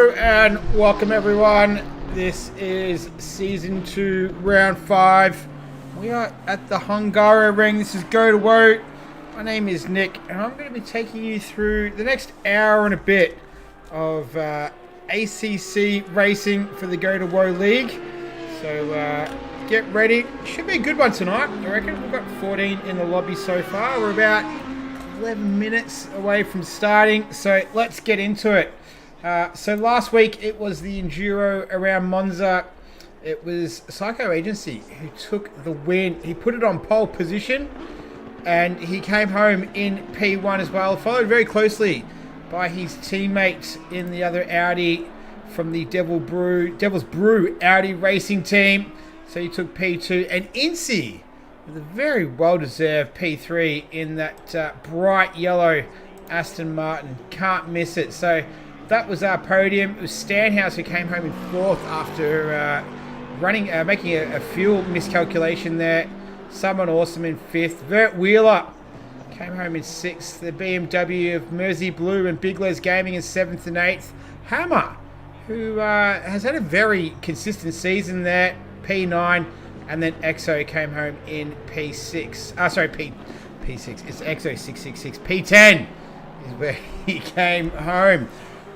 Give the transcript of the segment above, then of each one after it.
Hello and welcome everyone. This is season 2, round 5. We are at the Hungary ring. This is Go2Whoa. My name is Nick and I'm going to be taking you through the next hour and a bit of ACC racing for the Go2Whoa League. So get ready. Should be a good one tonight, I reckon. We've got 14 in the lobby so far. We're about 11 minutes away from starting, so let's get into it. So last week it was the Enduro around Monza. It was Psycho Agency who took the win. He put it on pole position and he came home in P1 as well, followed very closely by his teammate in the other Audi from the Devil's Brew Audi racing team. So he took P2, and Incy with a very well-deserved P3 in that bright yellow Aston Martin. Can't miss it. So that was our podium. It was Stanhouse who came home in 4th after making a fuel miscalculation there. Someone awesome in 5th. Vert Wheeler came home in 6th. The BMW of Mersey Blue and Big Les Gaming in 7th and 8th. Hammer, who has had a very consistent season there, P9. And then EXO came home in P6. P6. It's EXO 666. P10 is where he came home.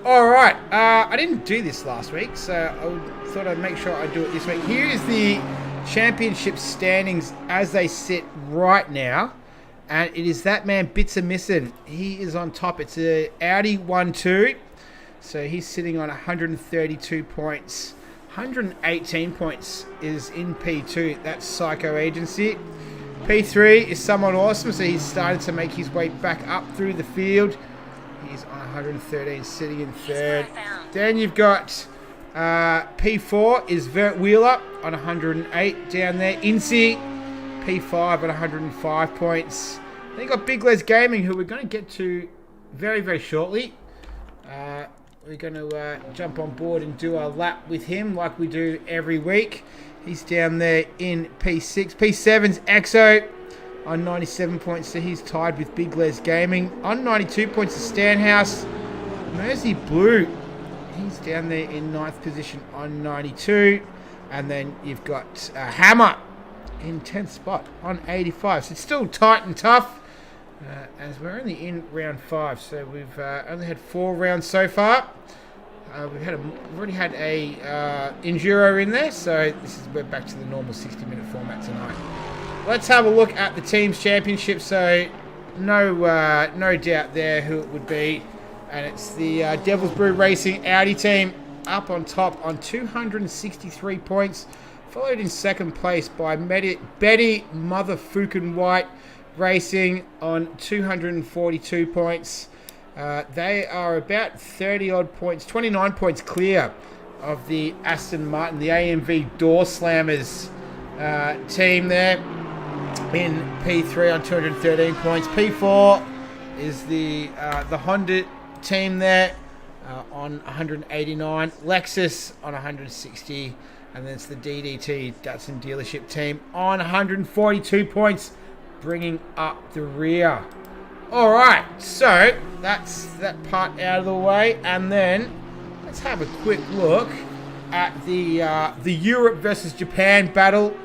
All right. I didn't do this last week, so I thought I'd make sure I do it this week. Here is the championship standings as they sit right now. And it is that man, Bits are missing. He is on top. It's a Audi 1-2. So he's sitting on 132 points. 118 points is in P2. That's Psycho Agency. P3 is Someone Awesome, so he's started to make his way back up through the field. He's on 113, sitting in 3rd. Then you've got P4 is Vert Wheeler on 108 down there. Incy, P5 at 105 points. Then you've got Big Les Gaming, who we're going to get to very, very shortly. We're going to jump on board and do our lap with him like we do every week. He's down there in P6. P7's EXO on 97 points, so he's tied with Big Les Gaming. On 92 points is Stanhouse. Mersey Blue, he's down there in 9th position on 92. And then you've got Hammer in 10th spot on 85. So it's still tight and tough. As we're only in round 5, so we've only had 4 rounds so far. We've already had a Enduro in there, so we're back to the normal 60-minute format tonight. Let's have a look at the team's championship. So no doubt there who it would be, and it's the Devil's Brew Racing Audi team up on top on 263 points, followed in 2nd place by Betty Motherfucking White Racing on 242 points. They are about 30 odd points, 29 points clear of the Aston Martin, the AMV Door Slammers team there in P3 on 213 points. P4 is the Honda team there on 189. Lexus on 160. And then it's the DDT Datsun dealership team on 142 points, bringing up the rear. All right, so that's that part out of the way, and then let's have a quick look at the Europe versus Japan battle,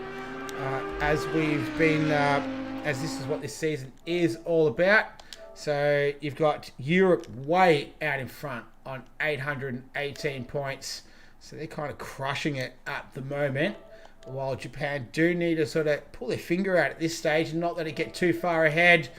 as we've been as this is what this season is all about. So you've got Europe way out in front on 818 points, so they're kind of crushing it at the moment. While Japan do need to sort of pull their finger out at this stage and not let it get too far ahead.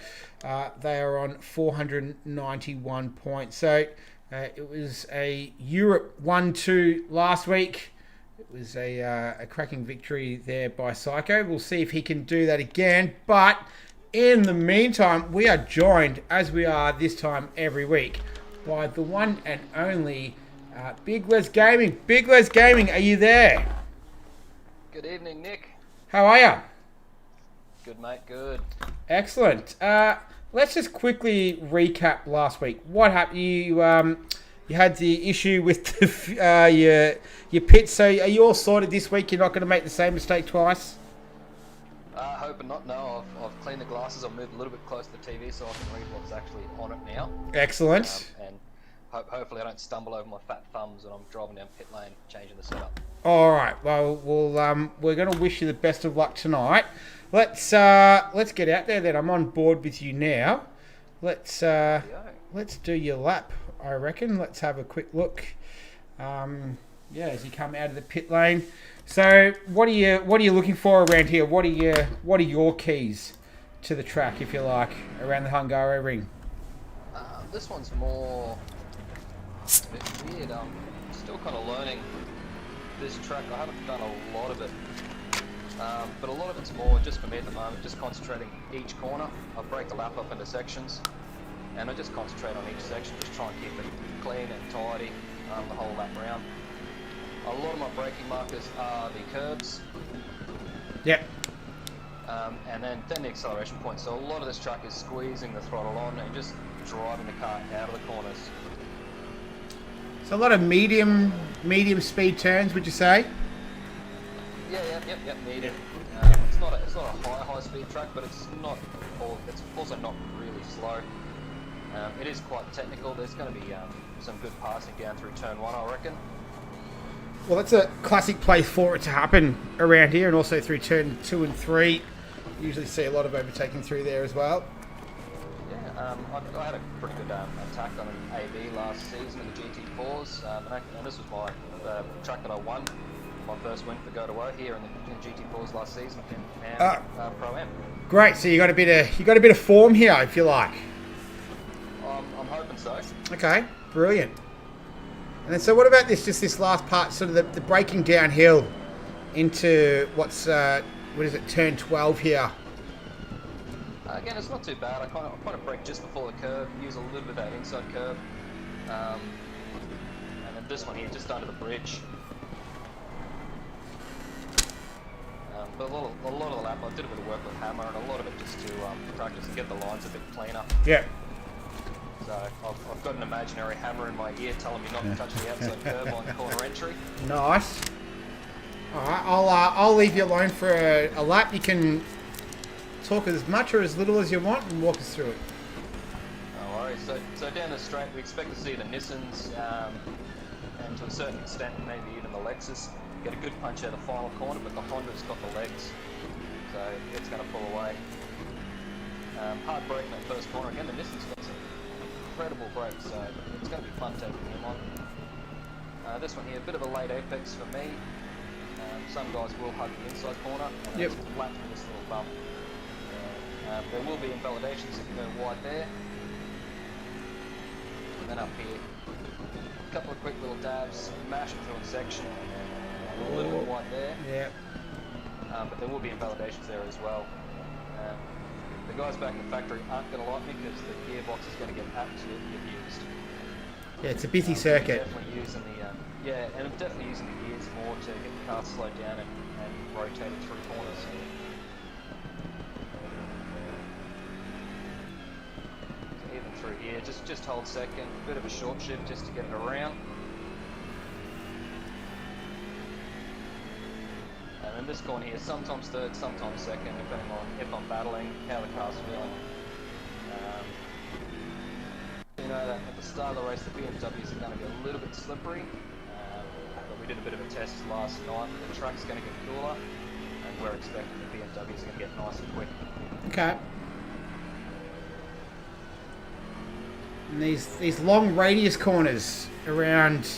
They are on 491 points. So it was a Europe 1-2 last week. It was a cracking victory there by Psycho. We'll see if he can do that again. But in the meantime, we are joined, as we are this time every week, by the one and only Big Les Gaming. Big Les Gaming, are you there? Good evening, Nick. How are you? Good, mate. Good. Excellent. Let's just quickly recap last week. What happened? You had the issue with your pits. So are you all sorted this week? You're not going to make the same mistake twice? Hoping not. No, I've cleaned the glasses. I've moved a little bit closer to the TV so I can read what's actually on it now. Excellent. And Hopefully I don't stumble over my fat thumbs when I'm driving down pit lane, changing the setup. All right. Well, we're going to wish you the best of luck tonight. Let's get out there then. I'm on board with you now. Let's do your lap. I reckon. Let's have a quick look. As you come out of the pit lane. So, what are you looking for around here? What are your keys to the track, if you like, around the Hungary ring? This one's more a bit weird. I'm still kind of learning this track. I haven't done a lot of it, but a lot of it's more just for me at the moment, just concentrating each corner. I break the lap up into sections, and I just concentrate on each section, just try and keep it clean and tidy the whole lap round. A lot of my braking markers are the curbs. Yep. And then the acceleration point. So a lot of this track is squeezing the throttle on and just driving the car out of the corners. So a lot of medium speed turns, would you say? Yep, medium. It's not a high speed track, but it's also not really slow. It is quite technical. There's going to be some good passing down through turn 1, I reckon. Well, that's a classic place for it to happen around here, and also through turn 2 and 3. You usually see a lot of overtaking through there as well. Yeah, I had a pretty good attack on an AB last season in the GT4s, and this was the track that I won my first win for Go2Whoa here in the GT4s last season and Pro-Am. Great, so you got a bit of form here, if you like. I'm hoping so. Okay, brilliant. And then, so what about this last part, sort of the braking downhill into what is it, turn 12 here? Again, it's not too bad. I kind of brake just before the curve, use a little bit of that inside curve, and then this one here, just under the bridge. But a lot of the lap, I did a bit of work with hammer, and a lot of it just to practice and get the lines a bit cleaner. Yeah. So I've got an imaginary hammer in my ear telling me not to touch the outside curve on corner entry. Nice. All right, I'll leave you alone for a lap. You can talk as much or as little as you want and walk us through it. No worries. So down the straight, we expect to see the Nissans, and to a certain extent, maybe even the Lexus, get a good punch out of the final corner, but the Honda's got the legs, so it's going to pull away. Hard braking that first corner. Again, the Nissan's got some incredible brakes, so it's going to be fun taking him on. This one here, a bit of a late apex for me. Some guys will hug the inside corner, and it's flat with this little bump. There will be invalidations if you go wide there. And then up here, a couple of quick little dabs, mash it through a section, a little bit wide there. Yeah. But there will be invalidations there as well. The guys back in the factory aren't going to like me because the gearbox is going to get absolutely abused. Yeah, it's a busy circuit. Definitely using and I'm definitely using the gears more to get the car slowed down and rotated through corners. So even through here, just hold second, bit of a short shift just to get it around. And then this corner here, sometimes third, sometimes second, depending on if I'm battling, how the car's feeling. You know that at the start of the race, the BMWs are going to be a little bit slippery. But we did a bit of a test last night. The track's going to get cooler, and we're expecting the BMWs are going to get nice and quick. Okay. And these long radius corners around,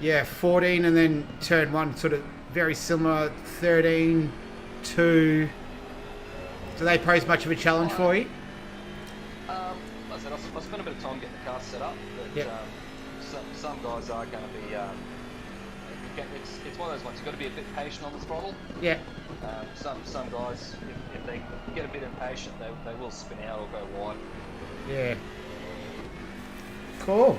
14 and then turn 1, sort of very similar, 13, 2. Do they pose much of a challenge for you? Like I said, I spent a bit of time getting the car set up, but some guys are going to be, it's one of those ones, you've got to be a bit patient on the throttle. Yeah. Some guys, if they get a bit impatient, they will spin out or go wide. Yeah. Cool.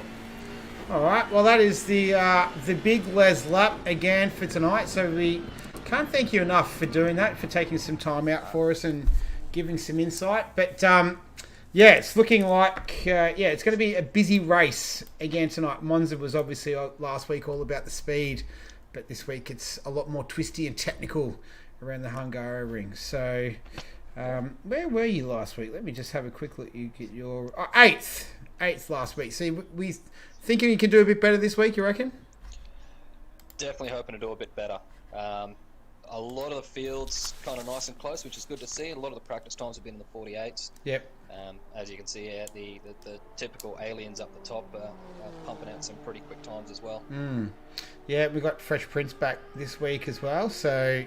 All right. Well, that is the big Les lap again for tonight. So we can't thank you enough for doing that, for taking some time out for us and giving some insight. But it's looking like it's going to be a busy race again tonight. Monza was obviously last week all about the speed, but this week it's a lot more twisty and technical around the Hungary ring. So where were you last week? Let me just have a quick look. You get your eighth last week. See, we Thinking he can do a bit better this week, you reckon? Definitely hoping to do a bit better. A lot of the fields kind of nice and close, which is good to see. A lot of the practice times have been in the 48s. Yep. As you can see here, the typical aliens up the top are pumping out some pretty quick times as well. Yeah, we got Fresh Prince back this week as well, so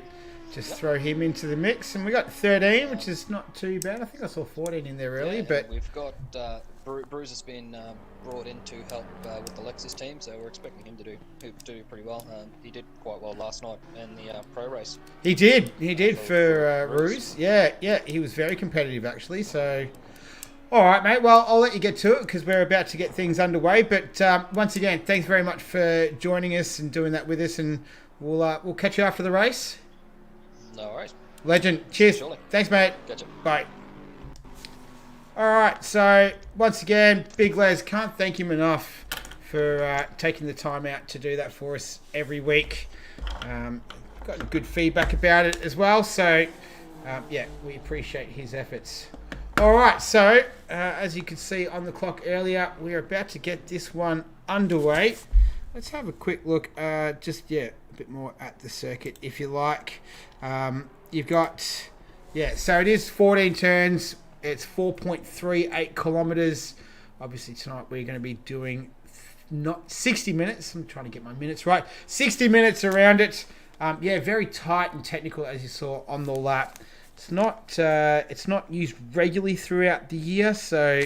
just throw him into the mix. And we got 13, which is not too bad. I think I saw 14 in there earlier, but we've got Bruce has been brought in to help with the Lexus team, so we're expecting him to do pretty well. He did quite well last night in the pro race. He did for Ruse. Yeah, he was very competitive actually. So, all right, mate. Well, I'll let you get to it because we're about to get things underway. But once again, thanks very much for joining us and doing that with us, and we'll catch you after the race. No worries. Legend. Cheers. Surely. Thanks, mate. Gotcha. Bye. All right, so once again, Big Les, can't thank him enough for taking the time out to do that for us every week. Got good feedback about it as well, so yeah, we appreciate his efforts. All right, so as you could see on the clock earlier, we're about to get this one underway. Let's have a quick look, a bit more at the circuit if you like. You've got, so it is 14 turns. It's 4.38 kilometers. Obviously tonight we're going to be doing not 60 minutes. I'm trying to get my minutes right. 60 minutes around it. Very tight and technical as you saw on the lap. It's not used regularly throughout the year, so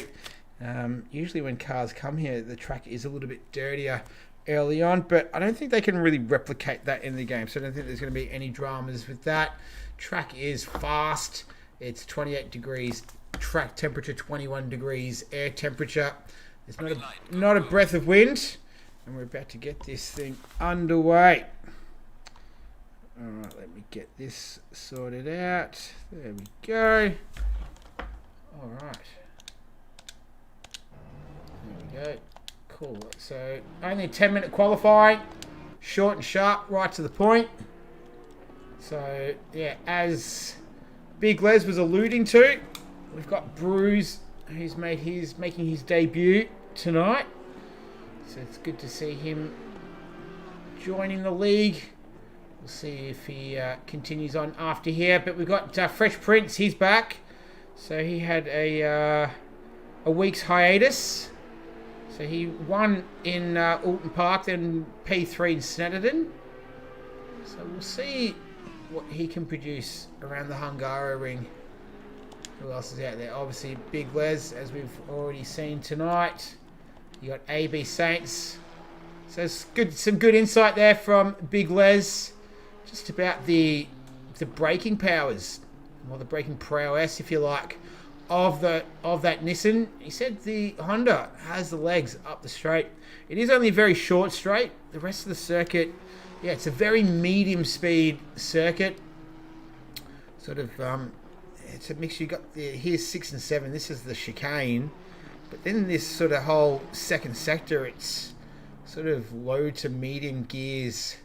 usually when cars come here, the track is a little bit dirtier early on, but I don't think they can really replicate that in the game. So I don't think there's going to be any dramas with that. Track is fast. It's 28 degrees. Track temperature 21 degrees, air temperature. There's not a breath of wind, and we're about to get this thing underway. All right, let me get this sorted out. There we go. All right. There we go. Cool. So only a 10-minute qualifying, short and sharp, right to the point. So yeah, as Big Les was alluding to, we've got Bruce, who's making his debut tonight. So it's good to see him joining the league. We'll see if he continues on after here. But we've got Fresh Prince. He's back. So he had a week's hiatus. So he won in Alton Park, then P3 in Snetterton. So we'll see what he can produce around the Hungary ring. Who else is out there? Obviously Big Les, as we've already seen tonight. You got AB Saints. So it's good, some good insight there from Big Les, just about the braking powers, or the braking prowess, if you like, of that Nissan. He said the Honda has the legs up the straight. It is only a very short straight. The rest of the circuit, it's a very medium speed circuit. Sort of, it's a mix. You got here's 6 and 7. This is the chicane, but then this sort of whole second sector, it's sort of low to medium gears,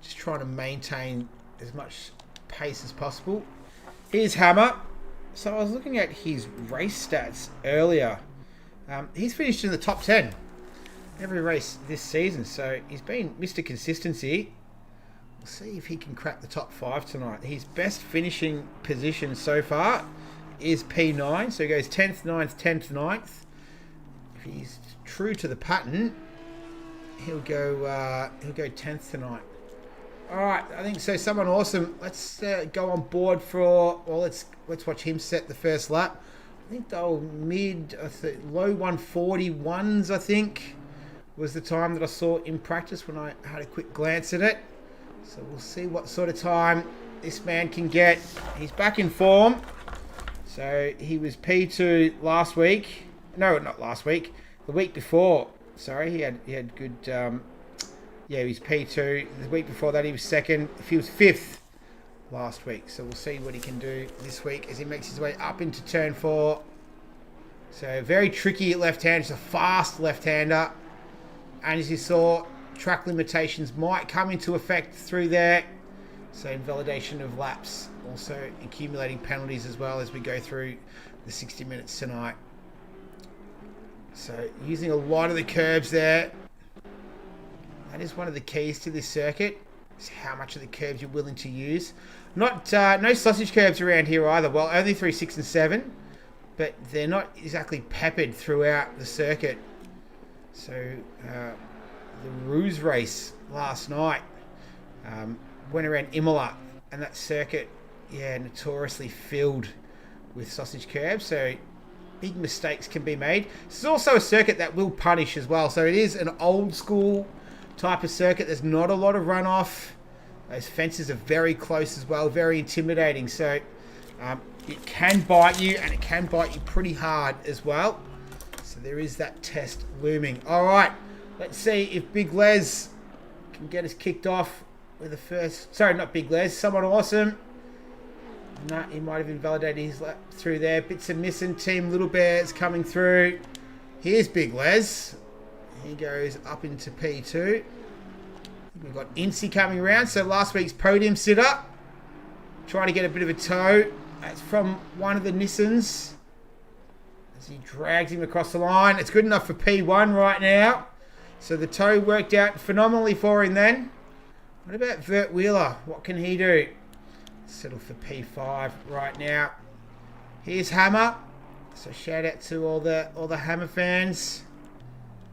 just trying to maintain as much pace as possible. Here's Hammer. So I was looking at his race stats earlier. He's finished in the top 10 every race this season, so he's been Mr. Consistency. We'll see if he can crack the top 5 tonight. His best finishing position so far is P9, so he goes 10th, 9th, 10th, 9th. If he's true to the pattern, he'll go 10th tonight. All right, I think so. Someone awesome. Let's go on board for. Well, let's watch him set the first lap. I think they were low 141s. I think was the time that I saw in practice when I had a quick glance at it. So we'll see what sort of time this man can get. He's back in form. So he was P2 last week. No, not last week. The week before. Sorry, he had good. He was P2. The week before that, he was second. He was 5th last week. So we'll see what he can do this week as he makes his way up into turn 4. So very tricky left-hander. It's a fast left-hander. And as you saw, track limitations might come into effect through there. So invalidation of laps. Also accumulating penalties as well as we go through the 60 minutes tonight. So using a lot of the curbs there. That is one of the keys to this circuit. Is how much of the curbs you're willing to use. Not no sausage curbs around here either. Well, only through 6 and 7. But they're not exactly peppered throughout the circuit. So the Ruse race last night went around Imola, and that circuit, yeah, notoriously filled with sausage curbs. So big mistakes can be made. This is also a circuit that will punish as well. So it is an old school type of circuit. There's not a lot of runoff. Those fences are very close as well, very intimidating. So it can bite you, and it can bite you pretty hard as well. So there is that test looming. All right, let's see if Big Les can get us kicked off with the first... Sorry, not Big Les, someone awesome. No, he might have invalidated his lap through there. Bits of missing. Team Little Bears coming through. Here's Big Les. He goes up into P2. We've got Incy coming around. So last week's podium sitter. Trying to get a bit of a tow. That's from one of the Nissans. As he drags him across the line. It's good enough for P1 right now. So the tow worked out phenomenally for him then. What about Vert Wheeler? What can he do? Settle for P5 right now. Here's Hammer. So shout out to all the Hammer fans.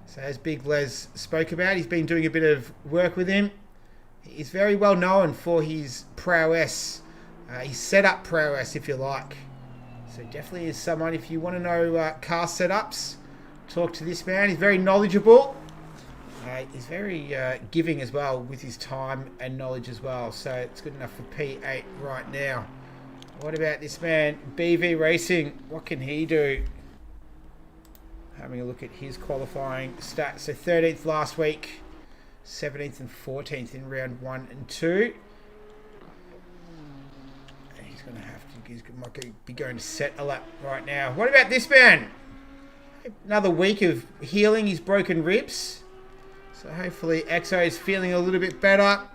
So as Big Les spoke about, he's been doing a bit of work with him. He's very well known for his prowess. His setup prowess, if you like. So definitely is someone, if you want to know car setups, talk to this man. He's very knowledgeable. He's very giving as well with his time and knowledge as well. So it's good enough for P8 right now. What about this man, BV Racing? What can he do? Having a look at his qualifying stats. So 13th last week, 17th and 14th in round 1 and 2. And he's going to have to, might be going to set a lap right now. What about this man? Another week of healing his broken ribs. So hopefully Exo is feeling a little bit better.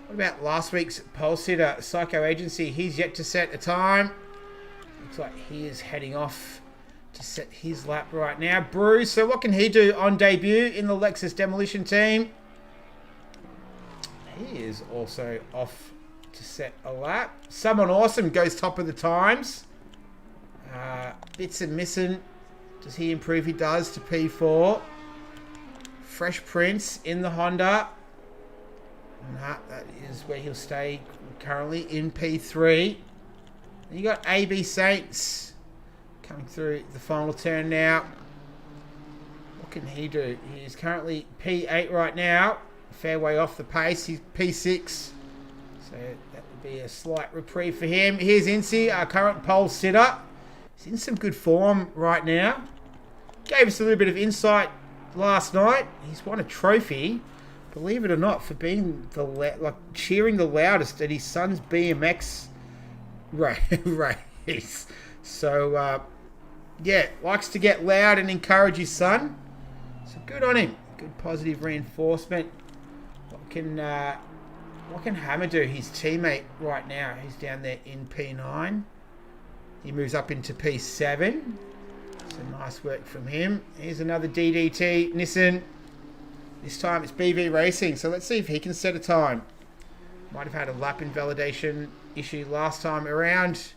What about last week's pole sitter, Psycho Agency? He's yet to set a time. Looks like he is heading off to set his lap right now. Bruce, so what can he do on debut in the Lexus Demolition team? He is also off to set a lap. Someone awesome goes top of the times. Bits and missing. Does he improve? He does to P4. Fresh Prince in the Honda. Nah, that is where he'll stay currently in P3. You got AB Saints coming through the final turn now. What can he do? He's currently P8 right now. Fair way off the pace. He's P6. So that would be a slight reprieve for him. Here's Incy, our current pole sitter. He's in some good form right now. Gave us a little bit of insight last night. He's won a trophy, believe it or not, for being cheering the loudest at his son's BMX race. So yeah, likes to get loud and encourage his son. So good on him. Good positive reinforcement. What can Hammer do? His teammate right now, he's down there in P9. He moves up into P7. So nice work from him. Here's another DDT Nissan. This time it's BV Racing. So let's see if he can set a time. Might have had a lap invalidation issue last time around.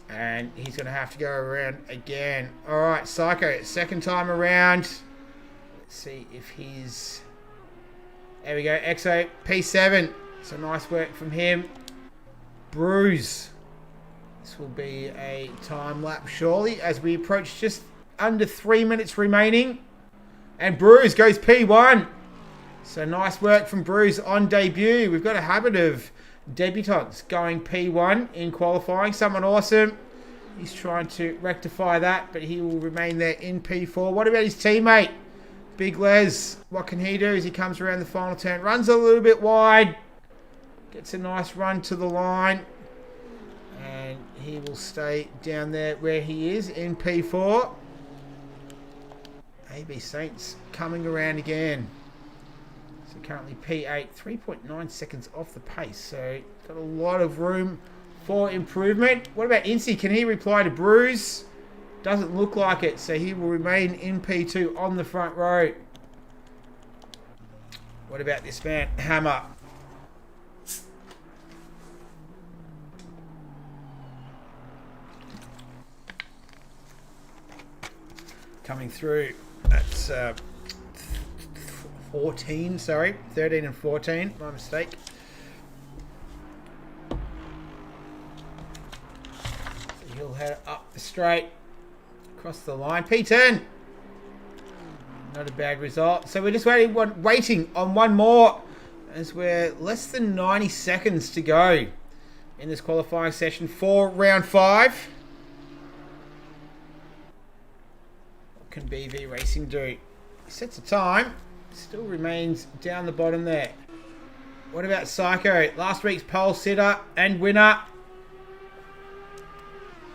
And he's going to have to go around again. All right, Psycho, second time around. Let's see if he's... There we go, Exo, P7. So nice work from him. Bruise. This will be a time lapse surely as we approach just under 3 minutes remaining. And Bruise goes P1. So nice work from Bruise on debut. We've got a habit of debutants going P1 in qualifying. Someone awesome. He's trying to rectify that, but he will remain there in P4. What about his teammate? Big Les. What can he do as he comes around the final turn? Runs a little bit wide. Gets a nice run to the line. And he will stay down there where he is in P4. AB Saints coming around again. So currently P8, 3.9 seconds off the pace. So got a lot of room for improvement. What about Incy? Can he reply to Bruce? Doesn't look like it, so he will remain in P2 on the front row. What about this man, Hammer? Coming through. That's 13 and 14. My mistake. So he'll head up the straight, across the line. P10. Not a bad result. So we're just waiting on one more, as we're less than 90 seconds to go in this qualifying session for round 5. What can BV Racing do? He sets a time. Still remains down the bottom there. What about Psycho? Last week's pole sitter and winner.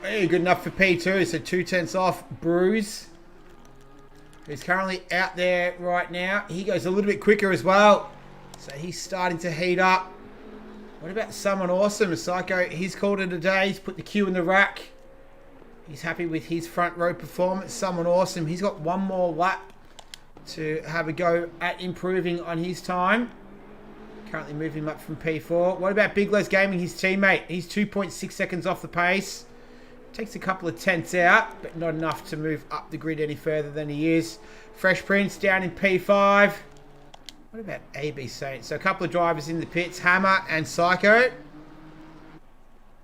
Hey, good enough for P2. So 2/10 off Bruce, who's currently out there right now. He goes a little bit quicker as well. So he's starting to heat up. What about Someone Awesome? Psycho, he's called it a day. He's put the Q in the rack. He's happy with his front row performance. Someone Awesome. He's got one more lap to have a go at improving on his time. Currently moving him up from P4. What about Big Les Gaming, his teammate? He's 2.6 seconds off the pace. Takes a couple of tenths out, but not enough to move up the grid any further than he is. Fresh Prince down in P5. What about AB Saint? So a couple of drivers in the pits, Hammer and Psycho.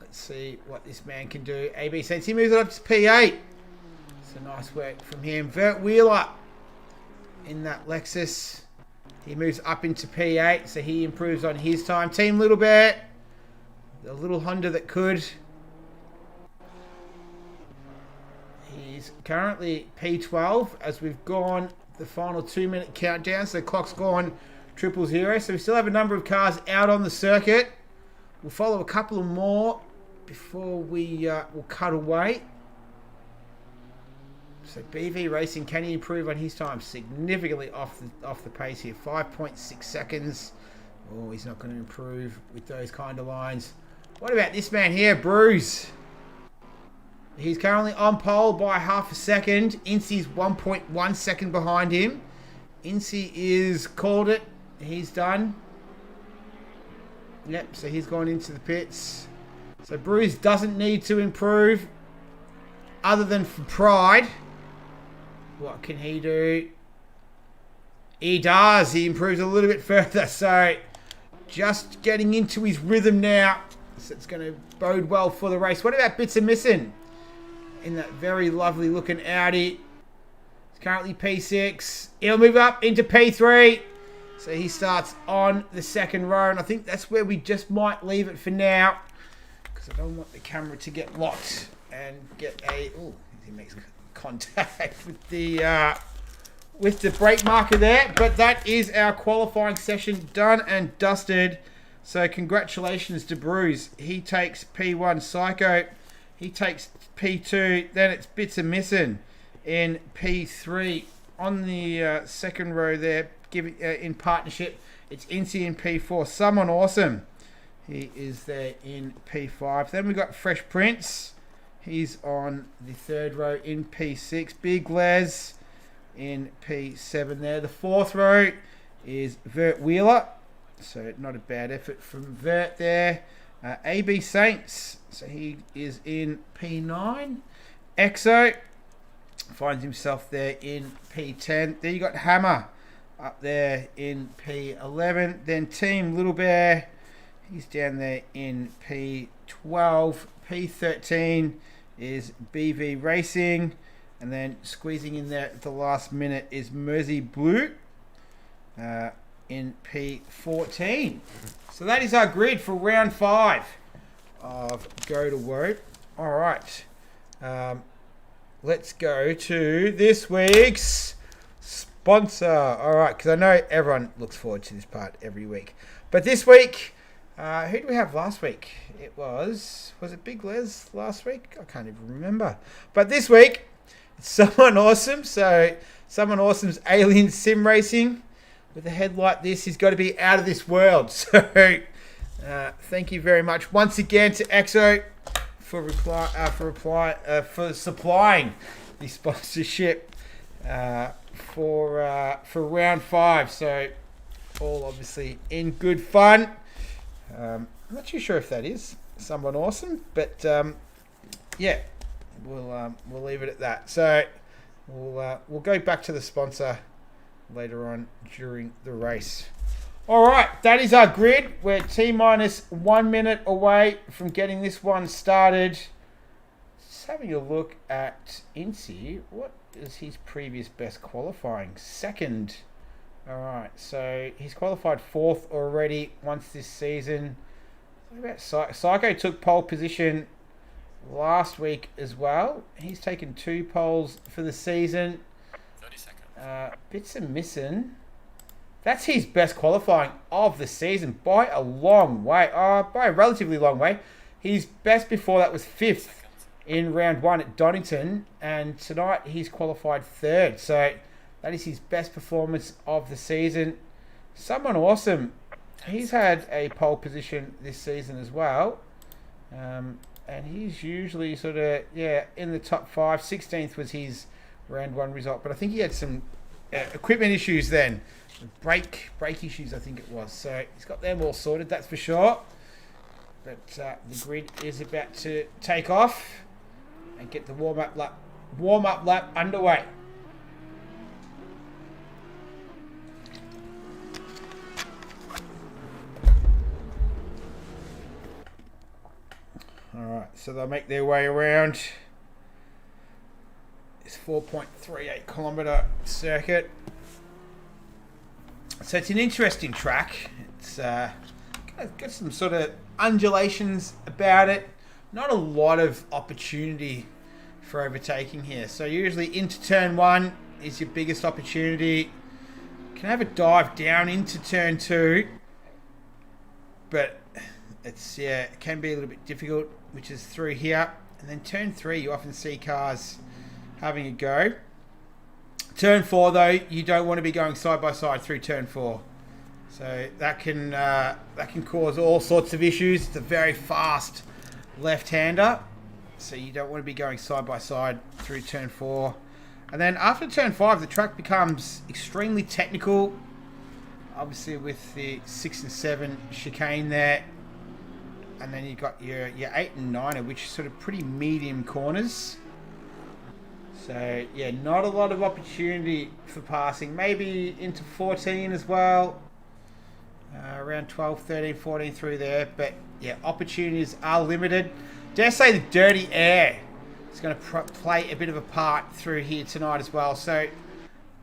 Let's see what this man can do. AB Saints, he moves it up to P8. So nice work from him. Vert Wheeler in that Lexus. He moves up into P8, so he improves on his time. Team Little Bear, the little Honda that could. He's currently P12 as we've gone the final 2-minute countdown. So the clock's gone 000. So we still have a number of cars out on the circuit. We'll follow a couple of more before we will cut away. So BV Racing, can he improve on his time? Significantly off the pace here. 5.6 seconds. Oh, he's not going to improve with those kind of lines. What about this man here, Bruce? He's currently on pole by half a second. Incy's 1.1 second behind him. Incy is called it. He's done. Yep, so he's gone into the pits. So Bruce doesn't need to improve other than for pride. What can he do? He does. He improves a little bit further. So just getting into his rhythm now. So it's going to bode well for the race. What about Bits of Missing? In that very lovely looking Audi. It's currently P6. He'll move up into P3. So he starts on the second row. And I think that's where we just might leave it for now. Because I don't want the camera to get locked and get a... Oh, he makes contact with the brake marker there. But that is our qualifying session done and dusted. So congratulations to Bruce. He takes P1. Psycho, he takes P2. Then it's Bits of Missing in P3. On the second row there, in partnership, it's Incy in P4. Someone Awesome, he is there in P5. Then we've got Fresh Prince. He's on the third row in P6. Big Les in P7 there. The fourth row is Vert Wheeler. So not a bad effort from Vert there. AB Saints. So he is in P9. Exo finds himself there in P10. Then you got Hammer up there in P11. Then Team Little Bear. He's down there in P12. P13 is BV Racing. And then squeezing in there at the last minute is Mersey Blue in P14. So that is our grid for round 5 of Go2Whoa. All right. Let's go to this week's sponsor. All right, because I know everyone looks forward to this part every week. But this week, who did we have last week? It was it Big Les last week? I can't even remember. But this week, it's Someone Awesome. So Someone Awesome's Alien Sim Racing. With a head like this, he's got to be out of this world. So Thank you very much once again to EXO for supplying the sponsorship for round 5. So all obviously in good fun. I'm not too sure if that is someone awesome, but yeah, we'll leave it at that. So we'll go back to the sponsor later on during the race. All right, that is our grid. We're T-minus 1 minute away from getting this one started. Just having a look at Incy. What is his previous best qualifying? Second. All right, so he's qualified 4th already once this season. What about Psycho took pole position last week as well. He's taken 2 poles for the season. 30 seconds. Bits are missing. That's his best qualifying of the season by a long way. By a relatively long way. His best before that was 5th in round 1 at Donington. And tonight he's qualified 3rd. So that is his best performance of the season. Someone awesome. He's had a pole position this season as well. And he's usually sort of, in the top 5. 16th was his round 1 result. But I think he had some equipment issues then. Brake issues, I think it was. So he's got them all sorted, that's for sure. But the grid is about to take off and get the warm-up lap underway. Alright, so they'll make their way around this 4.38 kilometre circuit. So it's an interesting track. It's got some sort of undulations about it. Not a lot of opportunity for overtaking here. So usually into turn 1 is your biggest opportunity. You can have a dive down into turn 2, but it can be a little bit difficult, which is through here. And then turn 3, you often see cars having a go. Turn 4, though, you don't want to be going side by side through turn 4. So that can cause all sorts of issues. It's a very fast left-hander, so you don't want to be going side by side through turn 4. And then after turn 5, the track becomes extremely technical. Obviously with the 6 and 7 chicane there. And then you've got your 8 and 9, which are sort of pretty medium corners. So, yeah, not a lot of opportunity for passing. Maybe into 14 as well. Around 12, 13, 14 through there. But, yeah, opportunities are limited. Dare say the dirty air is going to play a bit of a part through here tonight as well. So,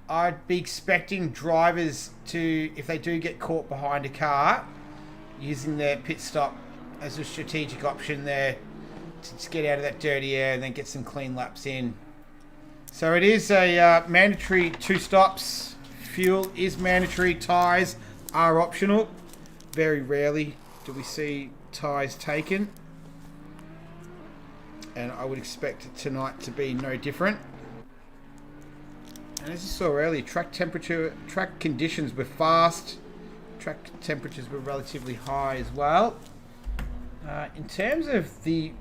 I'd be expecting drivers to, if they do get caught behind a car, using their pit stop as a strategic option there to just get out of that dirty air and then get some clean laps in. So it is a mandatory 2 stops. Fuel is mandatory. Tyres are optional. Very rarely do we see tyres taken. And I would expect tonight to be no different. And as you saw earlier, track conditions were fast. Track temperatures were relatively high as well. In terms of the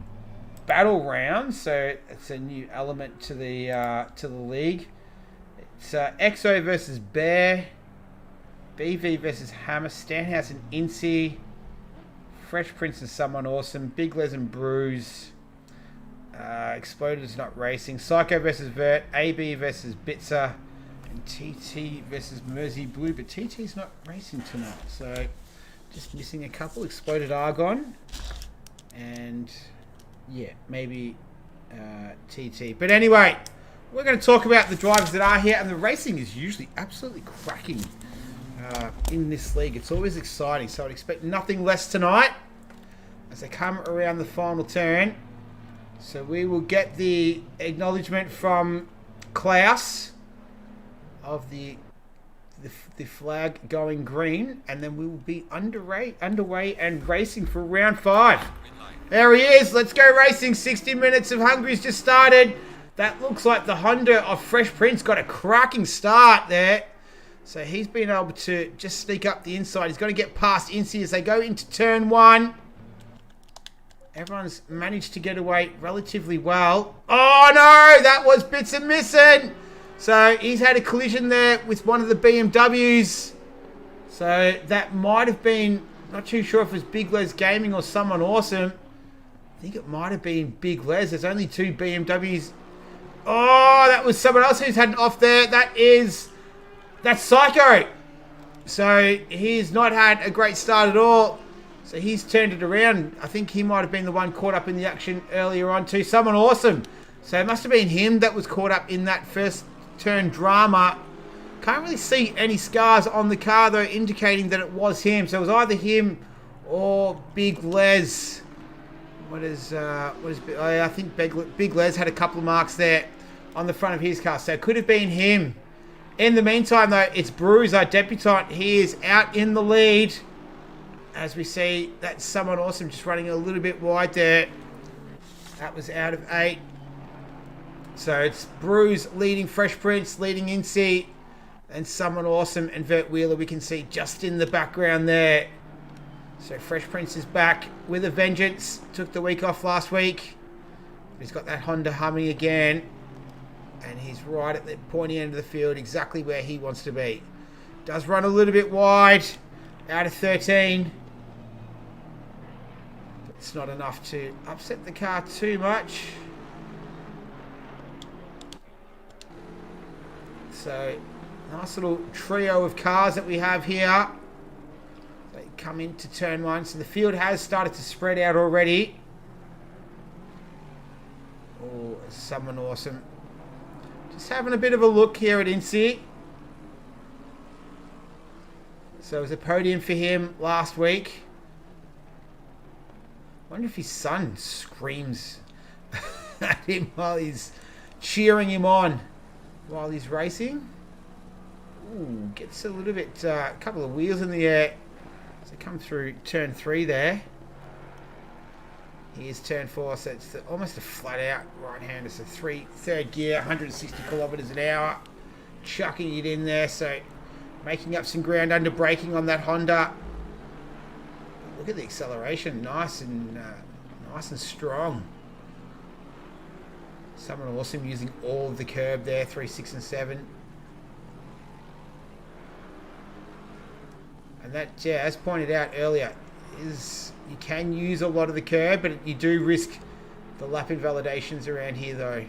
battle round, so it's a new element to the league. It's EXO versus Bear, BV versus Hammer, Stanhouse and Incy, Fresh Prince and Someone Awesome, Big Les and Bruise, Exploded is not racing, Psycho versus Vert, AB versus Bitzer, and TT versus Mersey Blue, but TT's not racing tonight, so just missing a couple. Exploded Argon, and yeah, maybe TT. But anyway, we're going to talk about the drivers that are here, and the racing is usually absolutely cracking in this league. It's always exciting, so I'd expect nothing less tonight as they come around the final turn. So we will get the acknowledgement from Klaus of the flag going green, and then we will be underway and racing for round 5. There he is. Let's go racing. 60 minutes of Hungary's just started. That looks like the Honda of Fresh Prince got a cracking start there. So he's been able to just sneak up the inside. He's got to get past Incy as they go into turn 1. Everyone's managed to get away relatively well. Oh no, that was bits and missing. So he's had a collision there with one of the BMWs. So that might have been, not too sure if it was Big Les Gaming or someone awesome. I think it might have been Big Les. There's only 2 BMWs. Oh, that was someone else who's had an off there. That's Psycho. So he's not had a great start at all. So he's turned it around. I think he might have been the one caught up in the action earlier on too. Someone awesome. So it must have been him that was caught up in that first turn drama. Can't really see any scars on the car though, indicating that it was him. So it was either him or Big Les. I think Big Les had a couple of marks there on the front of his car. So it could have been him. In the meantime though, it's Bruce, our debutant. He is out in the lead. As we see, that's someone awesome just running a little bit wide there. That was out of 8. So it's Bruce leading Fresh Prince, leading Incy, and someone awesome and Vert Wheeler we can see just in the background there. So Fresh Prince is back with a vengeance. Took the week off last week. He's got that Honda humming again. And he's right at the pointy end of the field, exactly where he wants to be. Does run a little bit wide, out of 13. But it's not enough to upset the car too much. So, nice little trio of cars that we have here. They come into turn 1. So the field has started to spread out already. Oh, someone awesome. Just having a bit of a look here at Incy. So it was a podium for him last week. I wonder if his son screams at him while he's cheering him on while he's racing. Ooh, gets a little bit, a couple of wheels in the air. So come through turn 3 there. Here's turn 4, so it's almost a flat out right hander. So third gear, 160 kilometers an hour. Chucking it in there, so making up some ground under braking on that Honda. Look at the acceleration, nice and strong. Someone awesome using all of the curb there, 3, 6, and 7. And that, yeah, as pointed out earlier, is you can use a lot of the curb, but you do risk the lap invalidations around here though.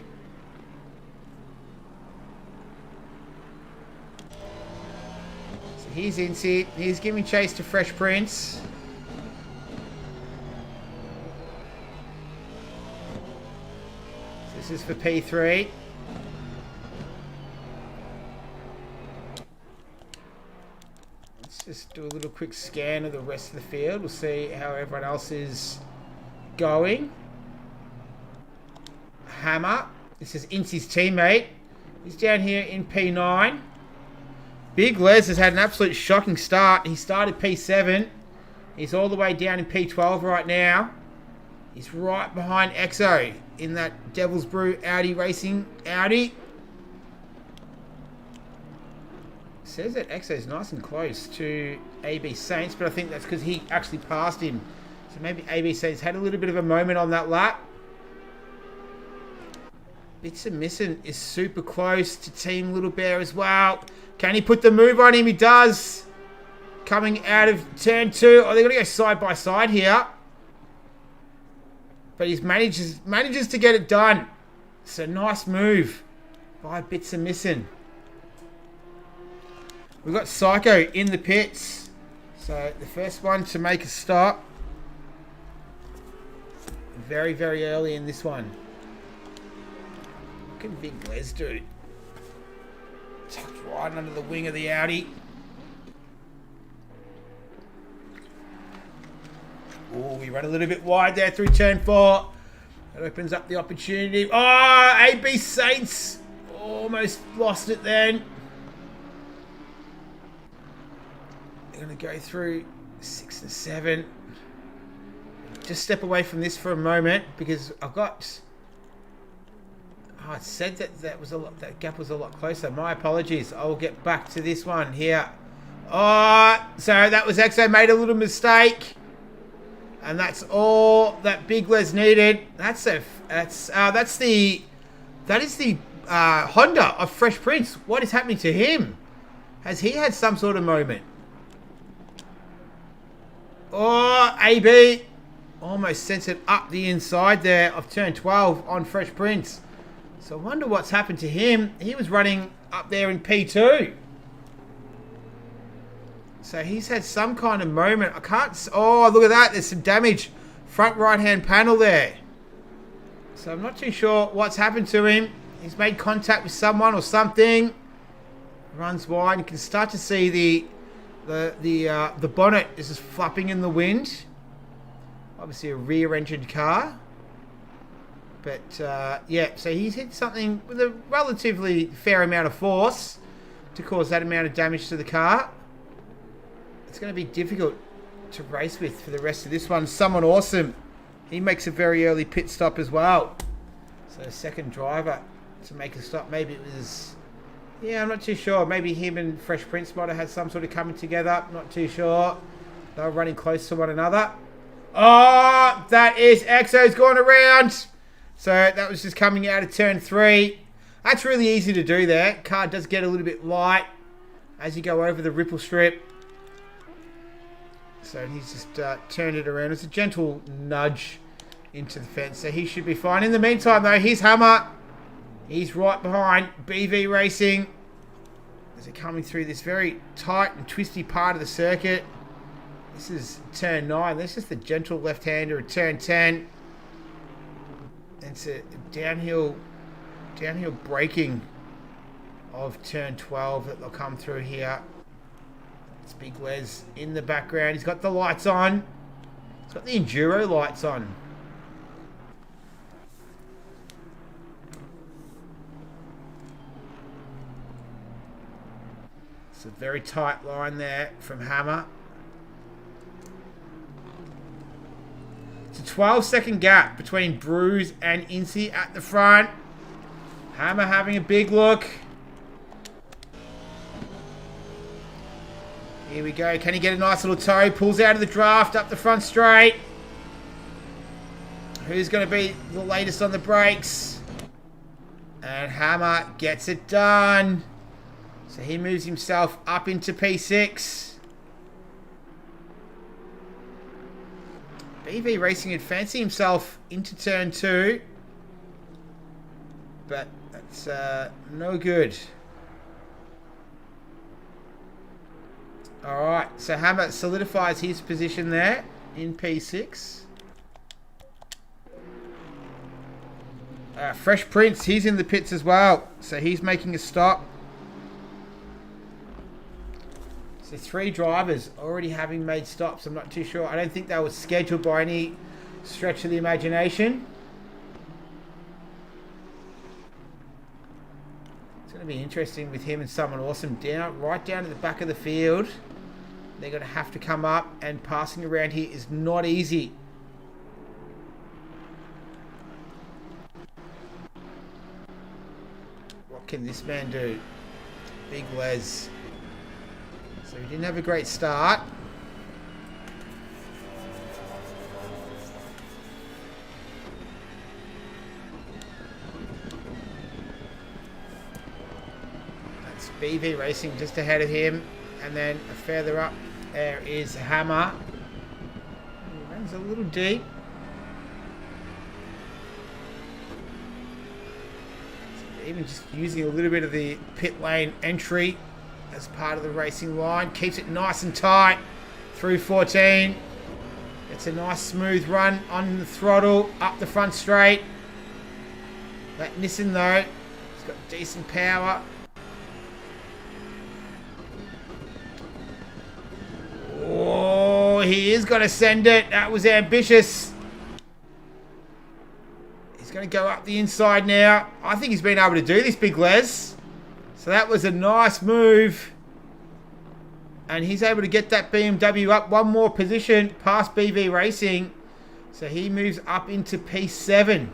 So he's Incy. He's giving chase to Fresh Prince. So this is for P3. Just do a little quick scan of the rest of the field. We'll see how everyone else is going. Hammer. This is Incy's teammate. He's down here in P9. Big Les has had an absolute shocking start. He started P7. He's all the way down in P12 right now. He's right behind Exo in that Devil's Brew Audi Racing Audi. Says that Exo's nice and close to AB Saints, but I think that's because he actually passed him. So maybe AB Saints had a little bit of a moment on that lap. Bits of Missing is super close to Team Little Bear as well. Can he put the move on him? He does. Coming out of turn 2. Oh, they're going to go side by side here. But he manages to get it done. It's a nice move by Bits of Missing. We've got Psycho in the pits. So the first one to make a stop. Very, very early in this one. Look at Big Les do. Tucked right under the wing of the Audi. Oh, we run a little bit wide there through turn 4. That opens up the opportunity. Oh, AB Saints almost lost it then. They're going to go through 6 and 7. Just step away from this for a moment because I've got Oh, I said that gap was a lot closer. My apologies. I'll get back to this one here. Oh, so that was Exo made a little mistake, and that's all that Big Les needed. That is the Honda of Fresh Prince. What is happening to him? Has he had some sort of moment? Oh, AB almost sent it up the inside there of turn 12 on Fresh Prince. So I wonder what's happened to him. He was running up there in P2. So he's had some kind of moment. I can't... Oh, look at that. There's some damage. Front right-hand panel there. So I'm not too sure what's happened to him. He's made contact with someone or something. Runs wide. You can start to see the bonnet is just flapping in the wind. Obviously a rear-engined car. But, yeah, so he's hit something with a relatively fair amount of force to cause that amount of damage to the car. It's going to be difficult to race with for the rest of this one. Someone awesome. He makes a very early pit stop as well. So second driver to make a stop. Maybe it was... Yeah, I'm not too sure. Maybe him and Fresh Prince might have had some sort of coming together. Not too sure. They were running close to one another. Oh, that is Exo's going around. So that was just coming out of turn 3. That's really easy to do there. Car does get a little bit light as you go over the ripple strip. So he's just turned it around. It's a gentle nudge into the fence. So he should be fine. In the meantime, though, here's Hammer. He's right behind BV Racing as they're coming through this very tight and twisty part of the circuit. This is turn 9. This is the gentle left-hander at turn 10. It's a downhill braking of turn 12 that they'll come through here. It's Big Les in the background. He's got the lights on. He's got the enduro lights on. It's a very tight line there from Hammer. It's a 12-second gap between Bruise and Incy at the front. Hammer having a big look. Here we go. Can he get a nice little toe? Pulls out of the draft up the front straight. Who's going to be the latest on the brakes? And Hammer gets it done. So he moves himself up into P6. BV Racing advancing himself into turn 2. But that's no good. Alright, so Hammer solidifies his position there in P6. Fresh Prince, he's in the pits as well. So he's making a stop. So 3 drivers already having made stops. I'm not too sure. I don't think they were scheduled by any stretch of the imagination. It's going to be interesting with him and someone awesome right down at the back of the field. They're going to have to come up, and passing around here is not easy. What can this man do? Big Les. So he didn't have a great start. That's BV Racing just ahead of him. And then further up there is Hammer. He runs a little deep. So even just using a little bit of the pit lane entry as part of the racing line. Keeps it nice and tight through 14. It's a nice smooth run on the throttle, up the front straight. That Nissan though, it's got decent power. Oh, he is going to send it. That was ambitious. He's going to go up the inside now. I think he's been able to do this, Big Les. So that was a nice move. And he's able to get that BMW up one more position past BV Racing. So he moves up into P7.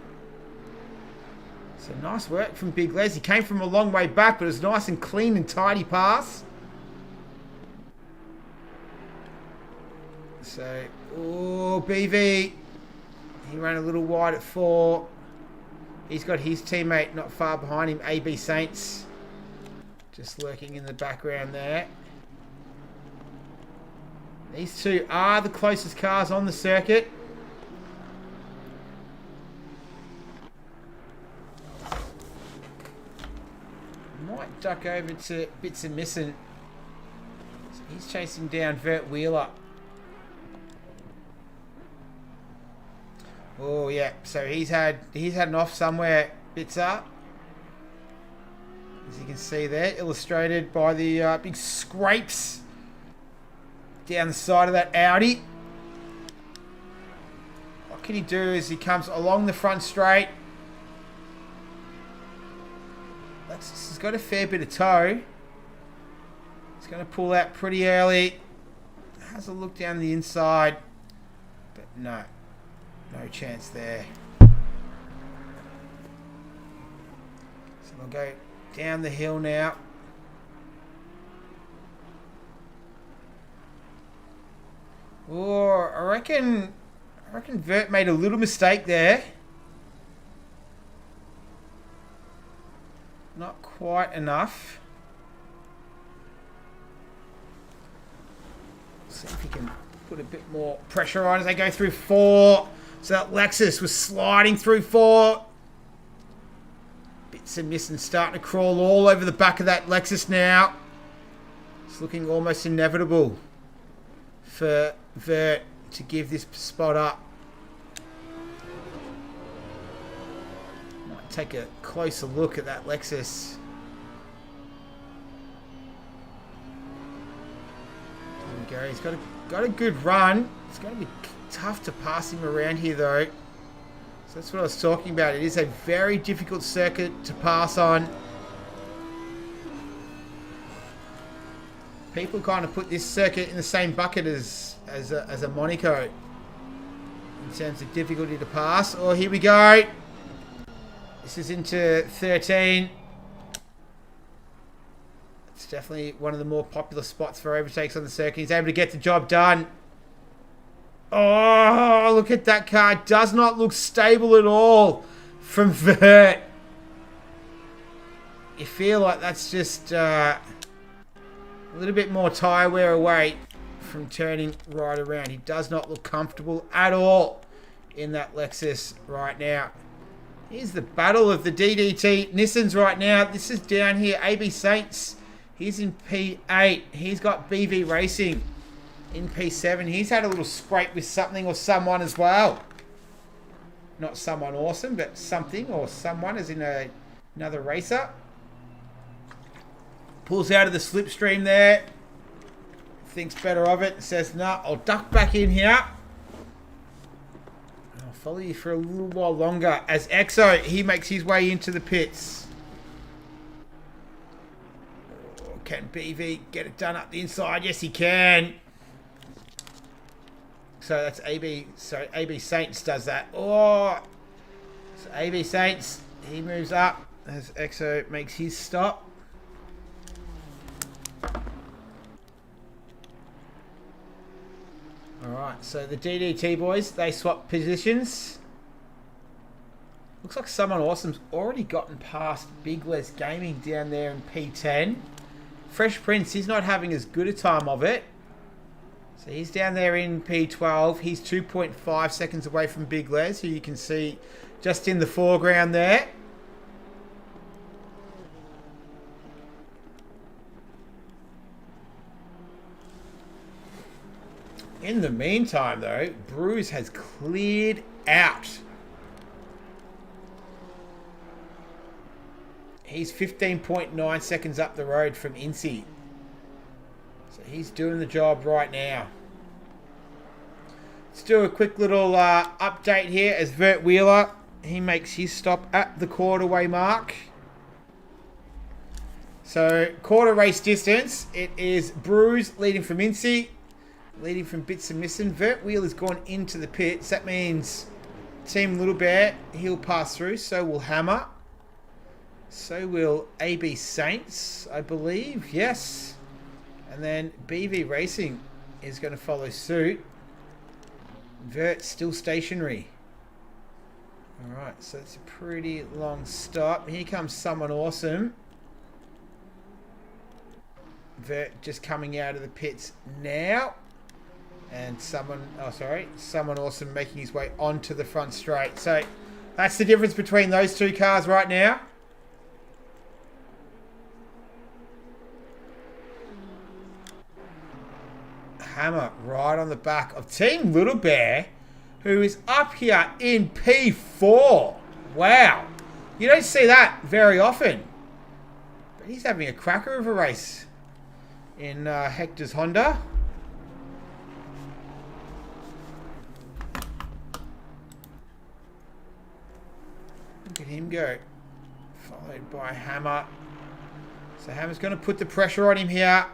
So nice work from Big Les. He came from a long way back, but it was nice and clean and tidy pass. So, oh, BV. He ran a little wide at 4. He's got his teammate not far behind him, AB Saints. Just lurking in the background there. These two are the closest cars on the circuit. Might duck over to Bits and Missing. So he's chasing down Vert Wheeler. Oh yeah, so he's had an off somewhere, Bitzer. As you can see there, illustrated by the big scrapes down the side of that Audi. What can he do as he comes along the front straight? He's got a fair bit of toe. He's going to pull out pretty early. Has a look down the inside, but no. No chance there. So we'll go down the hill now. Oh, I reckon Vert made a little mistake there. Not quite enough. See if he can put a bit more pressure on as they go through 4. So that Lexus was sliding through 4. Bits and Missing starting to crawl all over the back of that Lexus now. It's looking almost inevitable for Vert to give this spot up. Might take a closer look at that Lexus. There we go. He's got a good run. It's going to be tough to pass him around here though. So that's what I was talking about. It is a very difficult circuit to pass on. People kind of put this circuit in the same bucket as a Monaco in terms of difficulty to pass. Oh, here we go. This is into 13. It's definitely one of the more popular spots for overtakes on the circuit. He's able to get the job done. Oh, look at that car. It does not look stable at all from Vert. You feel like that's just a little bit more tyre wear away from turning right around. He does not look comfortable at all in that Lexus right now. Here's the battle of the DDT Nissans right now. This is down here. AB Saints, he's in P8. He's got BV Racing in P7. He's had a little scrape with something or someone as well. Not someone awesome, but something or someone as in another racer. Pulls out of the slipstream there. Thinks better of it. Says, nah, I'll duck back in here. I'll follow you for a little while longer. As Exo, he makes his way into the pits. Oh, can BV get it done up the inside? Yes, he can. So that's AB. So AB Saints does that. Oh, so AB Saints, he moves up as Exo makes his stop. All right. So the DDT boys, they swap positions. Looks like someone awesome's already gotten past Big Les Gaming down there in P10. Fresh Prince, he's not having as good a time of it. So he's down there in P12. He's 2.5 seconds away from Big Les, who you can see just in the foreground there. In the meantime, though, Bruce has cleared out. He's 15.9 seconds up the road from Incy. So he's doing the job right now. Let's do a quick little update here as Vert Wheeler, he makes his stop at the quarterway mark. So quarter race distance, it is Bruce leading from Incy, leading from Bits and Missing. Vert Wheeler's gone into the pits. That means Team Little Bear, he'll pass through, so will Hammer. So will AB Saints, I believe. Yes. And then BV Racing is going to follow suit. Vert still stationary. Alright, so it's a pretty long stop. Here comes Someone Awesome. Vert just coming out of the pits now. And Someone Awesome making his way onto the front straight. So that's the difference between those two cars right now. Hammer right on the back of Team Little Bear, who is up here in P4. Wow. You don't see that very often. But he's having a cracker of a race in Hector's Honda. Look at him go. Followed by Hammer. So Hammer's going to put the pressure on him here.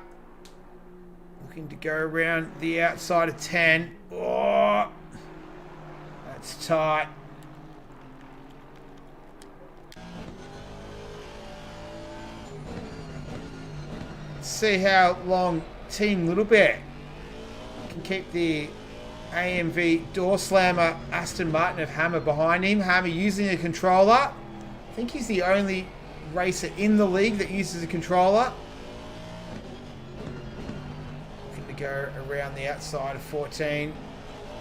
Looking to go around the outside of 10. Oh, that's tight. Let's see how long Team Little Bear can keep the AMV door slammer Aston Martin of Hammer behind him. Hammer using a controller. I think he's the only racer in the league that uses a controller. Go around the outside of 14,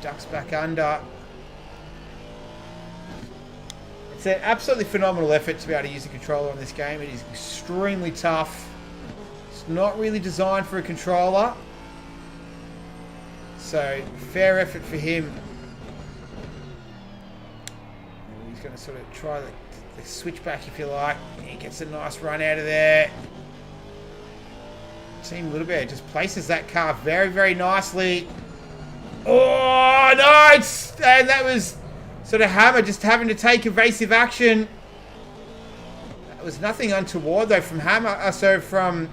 ducks back under. It's an absolutely phenomenal effort to be able to use a controller on this game. It is extremely tough. It's not really designed for a controller, so fair effort for him. He's going to sort of try the switchback, if you like. He gets a nice run out of there. Team Little Bear just places that car very, very nicely. Oh, nice! And that was sort of Hammer just having to take evasive action. That was nothing untoward, though, from Hammer. From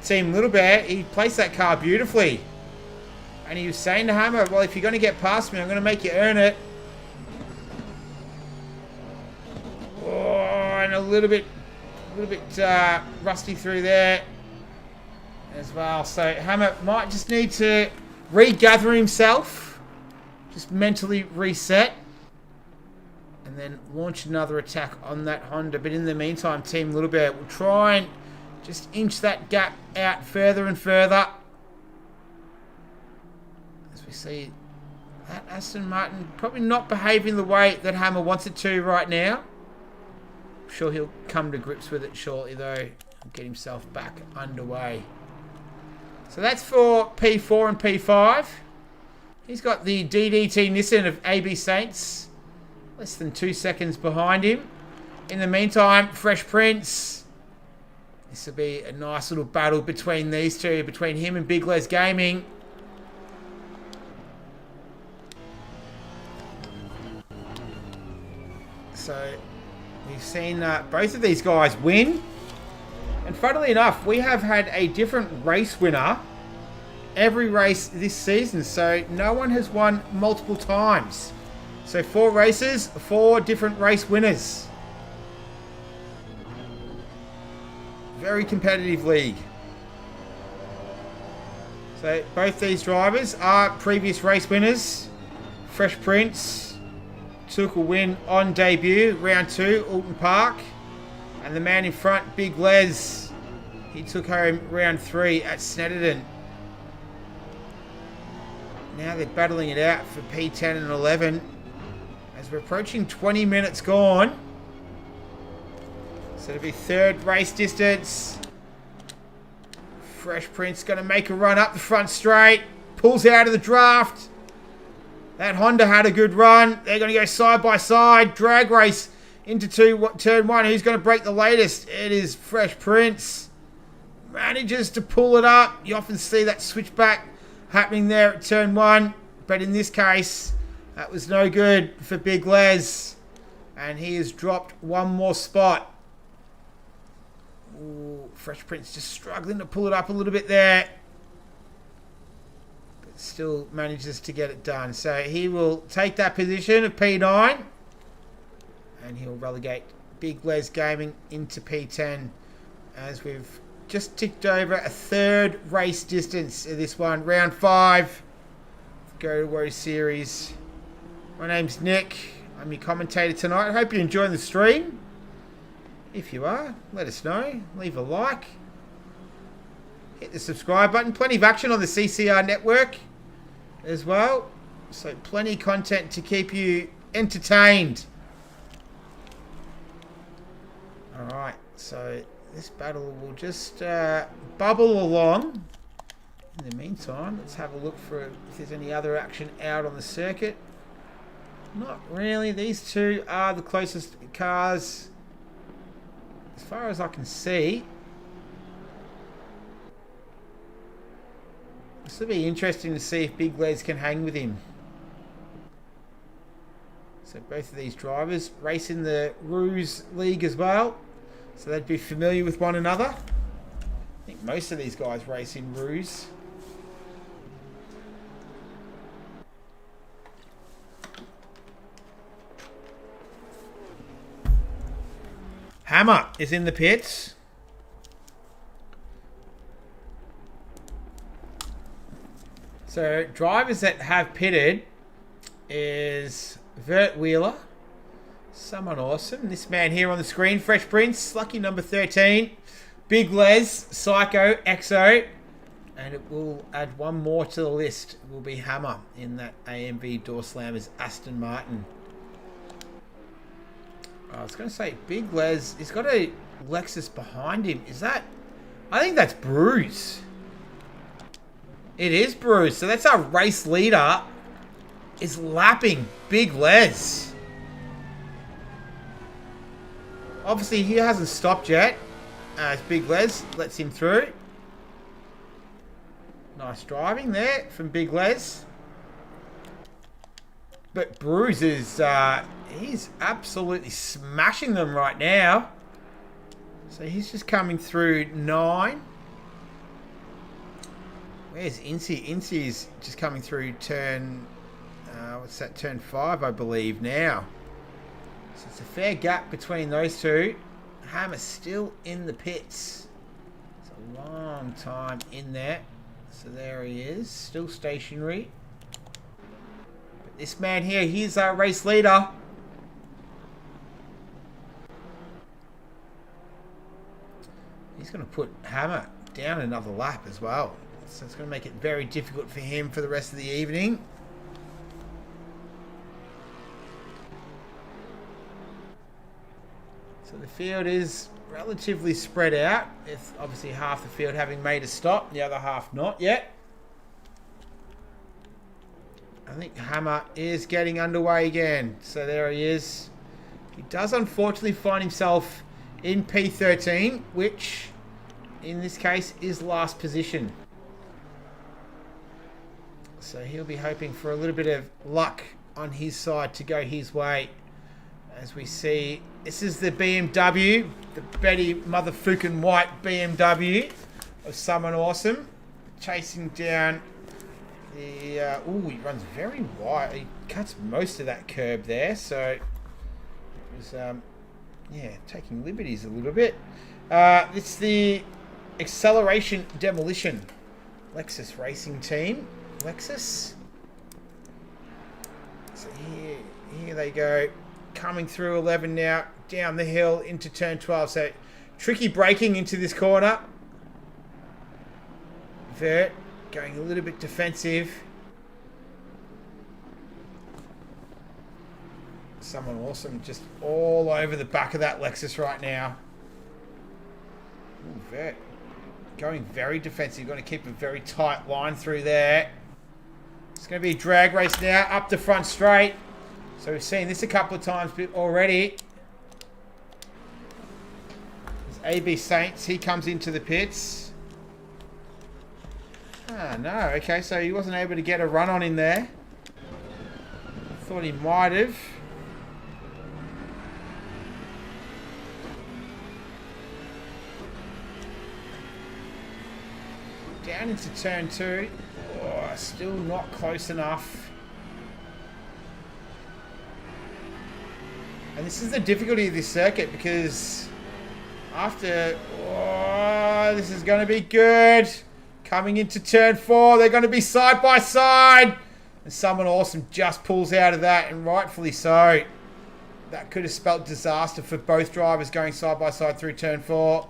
Team Little Bear. He placed that car beautifully. And he was saying to Hammer, well, if you're going to get past me, I'm going to make you earn it. Oh, and a little bit rusty through there as well. So Hammer might just need to regather himself, just mentally reset, and then launch another attack on that Honda. But in the meantime, Team Little Bear will try and just inch that gap out further and further. As we see that Aston Martin probably not behaving the way that Hammer wants it to right now. I'm sure he'll come to grips with it shortly, though, and get himself back underway. So that's for P4 and P5. He's got the DDT Nissan of AB Saints, less than 2 seconds behind him. In the meantime, Fresh Prince. This will be a nice little battle between these two, between him and Big Les Gaming. So we've seen both of these guys win. And funnily enough, we have had a different race winner every race this season. So no one has won multiple times. So 4 races, 4 different race winners. Very competitive league. So both these drivers are previous race winners. Fresh Prince took a win on debut, round 2, Alton Park. And the man in front, Big Les, he took home round 3 at Snetterton. Now they're battling it out for P10 and 11. As we're approaching 20 minutes gone. So it'll be 3rd race distance. Fresh Prince going to make a run up the front straight. Pulls out of the draft. That Honda had a good run. They're going to go side by side. Drag race into turn 1. Who's going to break the latest? It is Fresh Prince. Manages to pull it up. You often see that switchback happening there at turn 1. But in this case, that was no good for Big Les. And he has dropped one more spot. Ooh, Fresh Prince just struggling to pull it up a little bit there. But still manages to get it done. So he will take that position of P9. And he'll relegate Big Les Gaming into P10 as we've just ticked over a third race distance of this one. Round 5. Go2Whoa series. My name's Nick. I'm your commentator tonight. I hope you're enjoying the stream. If you are, let us know. Leave a like. Hit the subscribe button. Plenty of action on the CCR network as well. So plenty of content to keep you entertained. Alright, so this battle will just bubble along. In the meantime, let's have a look for if there's any other action out on the circuit. Not really. These two are the closest cars as far as I can see. This will be interesting to see if Big Les can hang with him. So both of these drivers race in the Ruse League as well. So they'd be familiar with one another. I think most of these guys race in Ruse. Hammer is in the pits. So drivers that have pitted is Vert Wheeler, someone awesome. This man here on the screen, Fresh Prince, lucky number 13. Big Les, Psycho, XO. And it will add one more to the list. It will be Hammer in that AMV door slammers Aston Martin. I was going to say, Big Les, he's got a Lexus behind him. Is that... I think that's Bruce. It is Bruce. So that's our race leader is lapping Big Les. Obviously, he hasn't stopped yet. As Big Les lets him through. Nice driving there from Big Les. But Bruce is... he's absolutely smashing them right now. So he's just coming through 9. Where's Incy? Incy's just coming through turn... what's that? Turn 5, I believe, now. So it's a fair gap between those two. Hammer's still in the pits. It's a long time in there. So there he is. Still stationary. But this man here, he's our race leader. He's going to put Hammer down another lap as well. So it's going to make it very difficult for him for the rest of the evening. So the field is relatively spread out. It's obviously half the field having made a stop, the other half not yet. I think Hammer is getting underway again. So there he is. He does unfortunately find himself in P13, which in this case is last position. So he'll be hoping for a little bit of luck on his side to go his way. As we see, this is the BMW, the Betty motherfucking white BMW of someone awesome. Chasing down the... ooh, he runs very wide. He cuts most of that curb there, so... It was, yeah, taking liberties a little bit. It's the Acceleration Demolition Lexus racing team. Lexus. So here they go. Coming through 11 now. Down the hill into turn 12. So tricky braking into this corner. Vert going a little bit defensive. Someone awesome just all over the back of that Lexus right now. Ooh, Vert going very defensive. You've got to keep a very tight line through there. It's going to be a drag race now up the front straight. So we've seen this a couple of times already. There's AB Saints. He comes into the pits. Ah, no. Okay, so he wasn't able to get a run on in there. Thought he might have. Down into turn 2. Oh, still not close enough. And this is the difficulty of this circuit because after... Oh, this is going to be good. Coming into turn 4, they're going to be side by side. And someone awesome just pulls out of that, and rightfully so. That could have spelt disaster for both drivers going side by side through turn 4.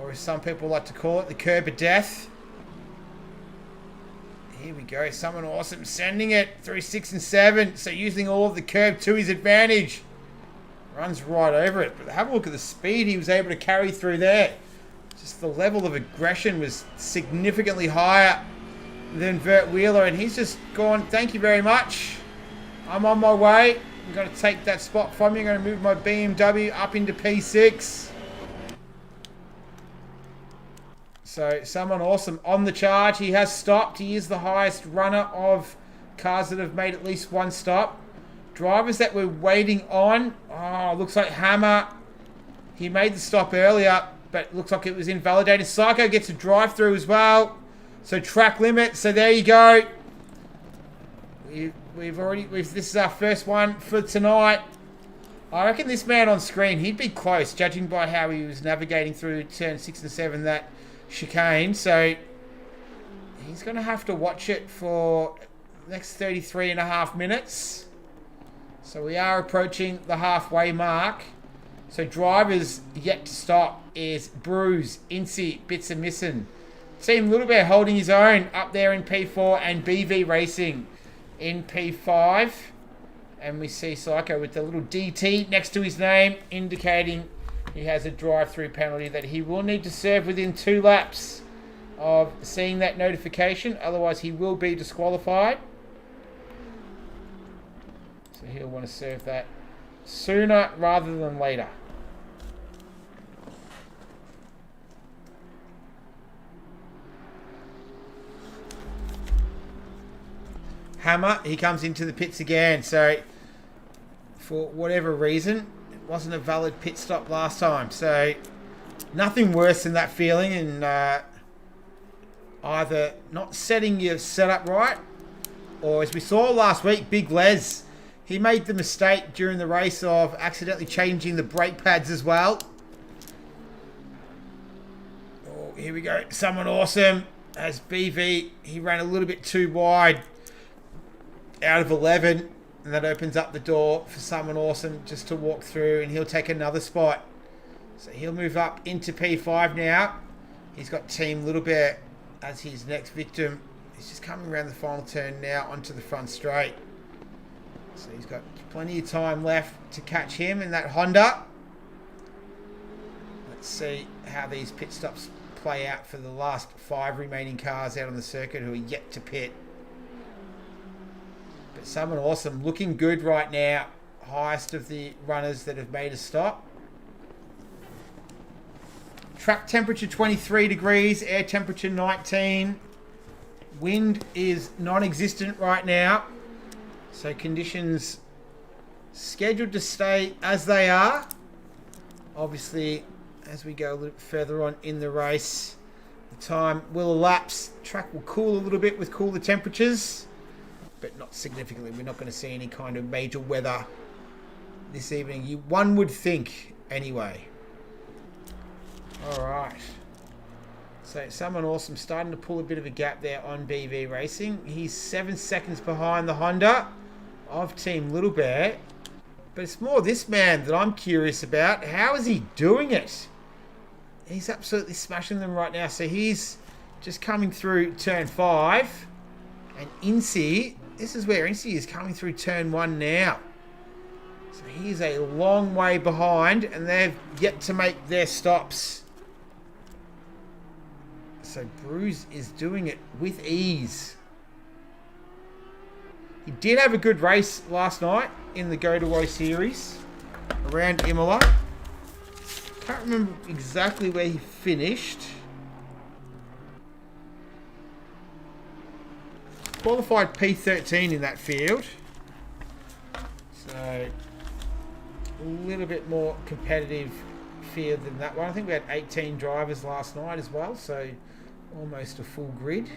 Or as some people like to call it, the curb of death. Here we go. Someone awesome sending it through 6 and 7. So using all of the curb to his advantage. Runs right over it. But have a look at the speed he was able to carry through there. Just the level of aggression was significantly higher than Vert Wheeler. And he's just gone, thank you very much. I'm on my way. I'm going to take that spot from you. I'm going to move my BMW up into P6. So someone awesome on the charge. He has stopped. He is the highest runner of cars that have made at least one stop. Drivers that we're waiting on. Oh, looks like Hammer. He made the stop earlier, but looks like it was invalidated. Psycho gets a drive through as well. So track limit. So there you go. This is our first one for tonight. I reckon this man on screen, he'd be close, judging by how he was navigating through turn 6 and 7, that chicane. So he's going to have to watch it for the next 33.5 minutes. So we are approaching the halfway mark. So drivers yet to stop is Bruise, Incy, Bits and Missin. Team Little Bear holding his own up there in P4, and BV Racing in P5. And we see Psycho with the little DT next to his name, indicating he has a drive-through penalty that he will need to serve within 2 laps of seeing that notification. Otherwise, he will be disqualified. So he'll want to serve that sooner rather than later. Hammer, he comes into the pits again. So for whatever reason, it wasn't a valid pit stop last time. So nothing worse than that feeling, and either not setting your setup right, or as we saw last week, Big Les, he made the mistake during the race of accidentally changing the brake pads as well. Oh, here we go. Someone awesome as BV. He ran a little bit too wide out of 11, and that opens up the door for someone awesome just to walk through, and he'll take another spot. So he'll move up into P5 now. He's got Team Little Bear as his next victim. He's just coming around the final turn now onto the front straight. So he's got plenty of time left to catch him in that Honda. Let's see how these pit stops play out for the last 5 remaining cars out on the circuit who are yet to pit. But someone awesome, looking good right now. Highest of the runners that have made a stop. Track temperature 23 degrees, air temperature 19. Wind is non-existent right now. So conditions scheduled to stay as they are. Obviously, as we go a little further on in the race, the time will elapse. Track will cool a little bit with cooler temperatures, but not significantly. We're not going to see any kind of major weather this evening. One would think, anyway. All right. So someone awesome starting to pull a bit of a gap there on BV Racing. He's 7 seconds behind the Honda of Team Little Bear. But it's more this man that I'm curious about. How is he doing it? He's absolutely smashing them right now. So he's just coming through turn 5. And Incy, this is where Incy is coming through turn 1 now. So he's a long way behind, and they've yet to make their stops. So Bruce is doing it with ease. He did have a good race last night in the Go2Whoa series around Imola. Can't remember exactly where he finished. Qualified P13 in that field. So a little bit more competitive field than that one. I think we had 18 drivers last night as well, so almost a full grid.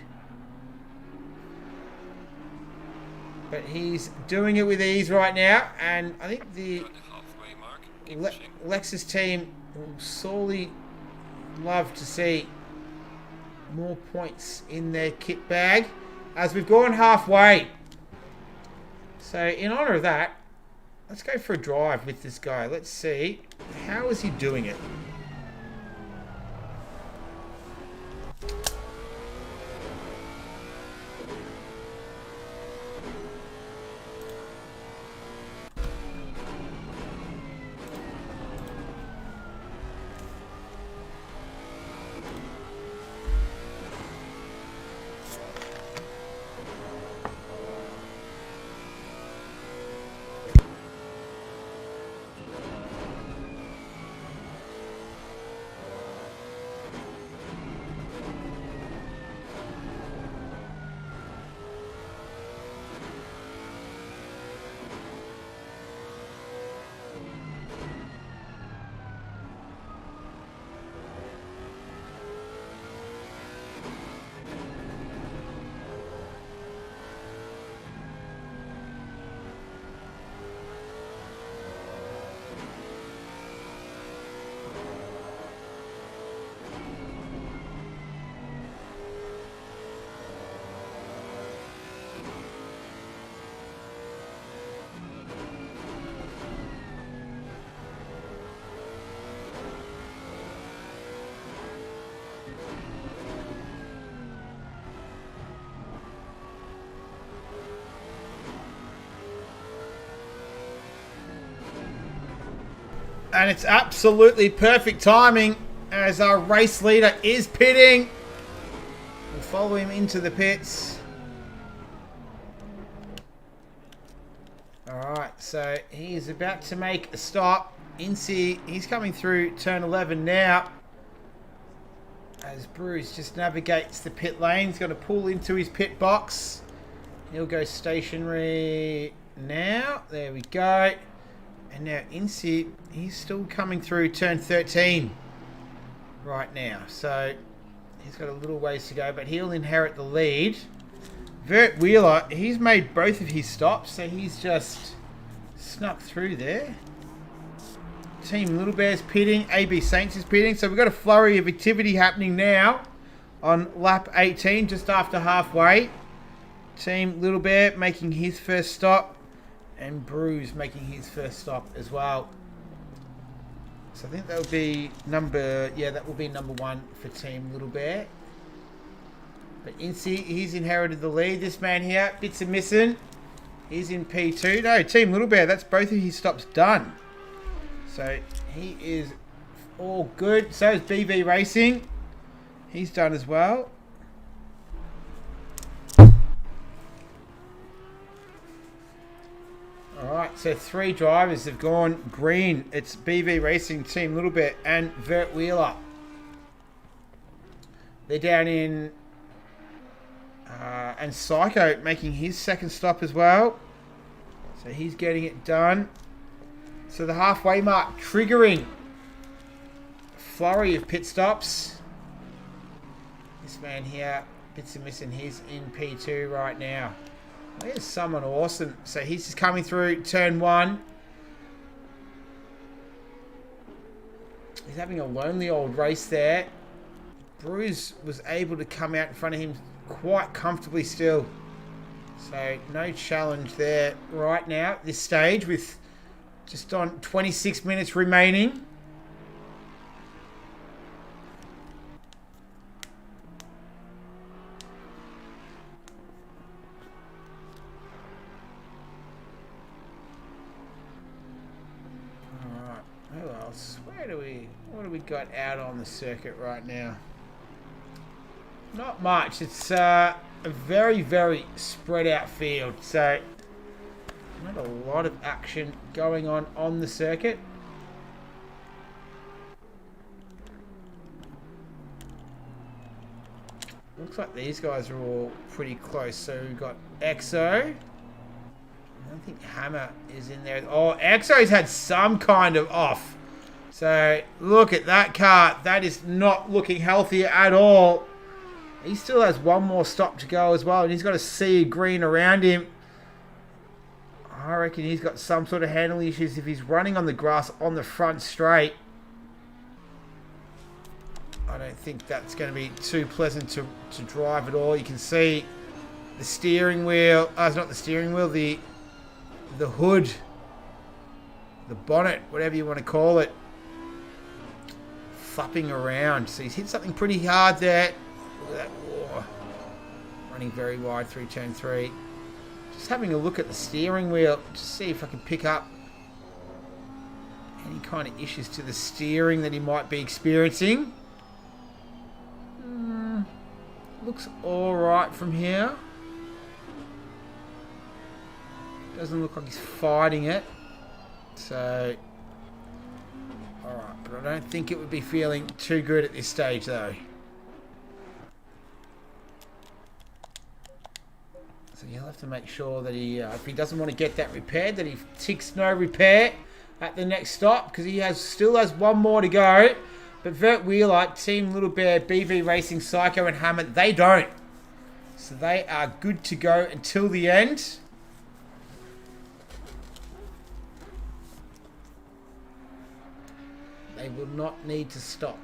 But he's doing it with ease right now, and I think the Lex's team will sorely love to see more points in their kit bag as we've gone halfway. So in honor of that, let's go for a drive with this guy. Let's see, how is he doing it? And it's absolutely perfect timing as our race leader is pitting. We'll follow him into the pits. Alright, so he's about to make a stop. Incy, he's coming through turn 11 now. As Bruce just navigates the pit lane. He's going to pull into his pit box. He'll go stationary now. There we go. And now Incy, he's still coming through turn 13 right now. So he's got a little ways to go, but he'll inherit the lead. Vert Wheeler, he's made both of his stops, so he's just snuck through there. Team Little Bear's pitting, AB Saints is pitting. So we've got a flurry of activity happening now on lap 18, just after halfway. Team Little Bear making his first stop. And Bruce making his first stop as well. So I think that will be number, that will be number 1 for Team Little Bear. But Incy, he's inherited the lead. This man here, bits of missing. He's in P2. No, Team Little Bear, that's both of his stops done. So he is all good. So is BV Racing. He's done as well. Alright, so 3 drivers have gone green. It's BV Racing, Team Little Bit, and Vert Wheeler. They're down in... and Psycho making his second stop as well. So he's getting it done. So the halfway mark triggering. Flurry of pit stops. This man here, bits of missing, he's in P2 right now. There's someone awesome. So he's just coming through turn 1. He's having a lonely old race there. Bruce was able to come out in front of him quite comfortably still. So no challenge there right now at this stage with just on 26 minutes remaining. What do we got out on the circuit right now? Not much. It's a very, very spread out field. So not a lot of action going on the circuit. Looks like these guys are all pretty close. So we've got EXO. I don't think Hammer is in there. Oh, EXO's had some kind of off. So, look at that car. That is not looking healthy at all. He still has one more stop to go as well. And he's got a sea of green around him. I reckon he's got some sort of handling issues if he's running on the grass on the front straight. I don't think that's going to be too pleasant to drive at all. You can see the steering wheel. Oh, it's not the steering wheel. The hood. The bonnet. Whatever you want to call it. Flapping around. So he's hit something pretty hard there. Look at that. Oh. Running very wide through turn 3. Just having a look at the steering wheel. Just see if I can pick up any kind of issues to the steering that he might be experiencing. Looks alright from here. Doesn't look like he's fighting it. So, alright, but I don't think it would be feeling too good at this stage though. So you'll have to make sure that he, if he doesn't want to get that repaired, that he ticks no repair at the next stop, because he still has one more to go. But Vert Wheeler, Team Little Bear, BV Racing, Psycho and Hammer, they don't. So they are good to go until the end. They will not need to stop.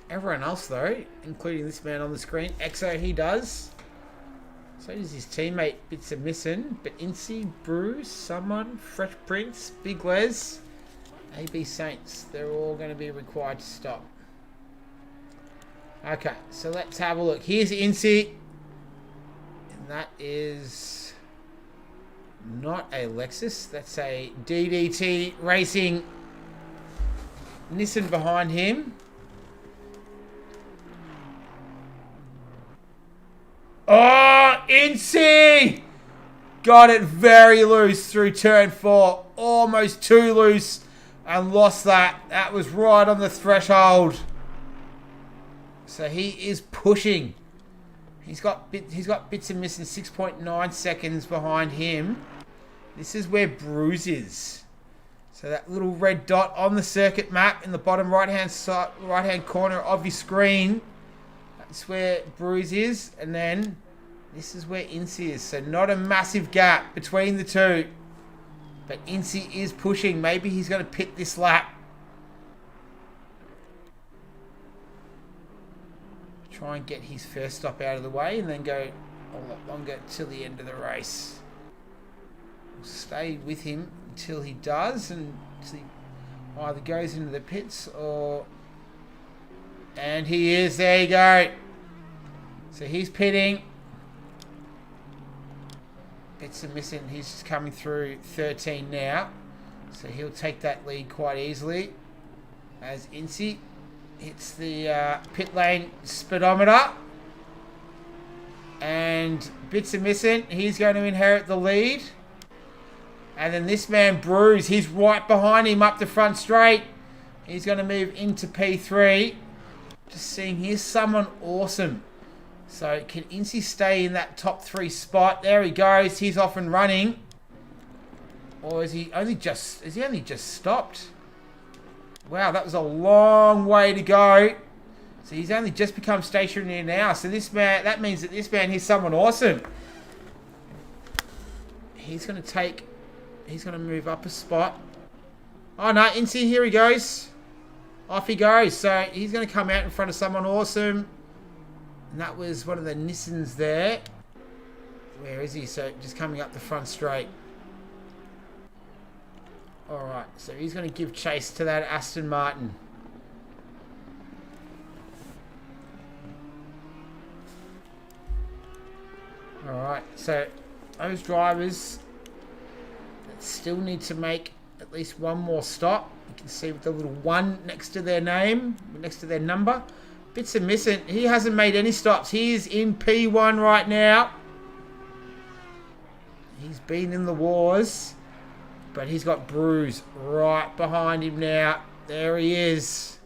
Everyone else though, including this man on the screen, Exo, he does. So does his teammate Bits of Missing. But Incy, Bruce, Someone, Fresh Prince, Big Les, AB Saints, they're all going to be required to stop. Okay, so let's have a look. Here's Incy. And that is not a Lexus. That's a DDT Racing Nissan behind him. Oh, Incy! Got it very loose through turn 4. Almost too loose. And lost that. That was right on the threshold. So he is pushing. He's got Bits of Missing 6.9 seconds behind him. This is where Bruce is. So that little red dot on the circuit map in the bottom right hand corner of your screen. That's where Bruce is. And then this is where Incy is. So not a massive gap between the two. But Incy is pushing. Maybe he's going to pit this lap. Try and get his first stop out of the way and then go a lot longer till the end of the race. We'll stay with him until he does, and he either goes into the pits or... And he is. There you go. So he's pitting. Bits of Missing. He's just coming through 13 now. So he'll take that lead quite easily. As Incy hits the pit lane speedometer. And Bits of Missing. He's going to inherit the lead. And then this man, Bruce, he's right behind him up the front straight. He's going to move into P3. Just seeing here's Someone Awesome. So can Incy stay in that top 3 spot? There he goes. He's off and running. Or is he only just stopped? Wow, that was a long way to go. So he's only just become stationary now. So this man, that means that this man, he's Someone Awesome. He's going to move up a spot. Oh no, Incy, here he goes. Off he goes. So he's going to come out in front of Someone Awesome. And that was one of the Nissans there. Where is he? So just coming up the front straight. Alright, so he's going to give chase to that Aston Martin. Alright, so those drivers that still need to make at least one more stop. You can see with the little 1 next to their name, next to their number. Bits of Missing. He hasn't made any stops. He is in P1 right now. He's been in the wars. But he's got Bruce right behind him now. There he is.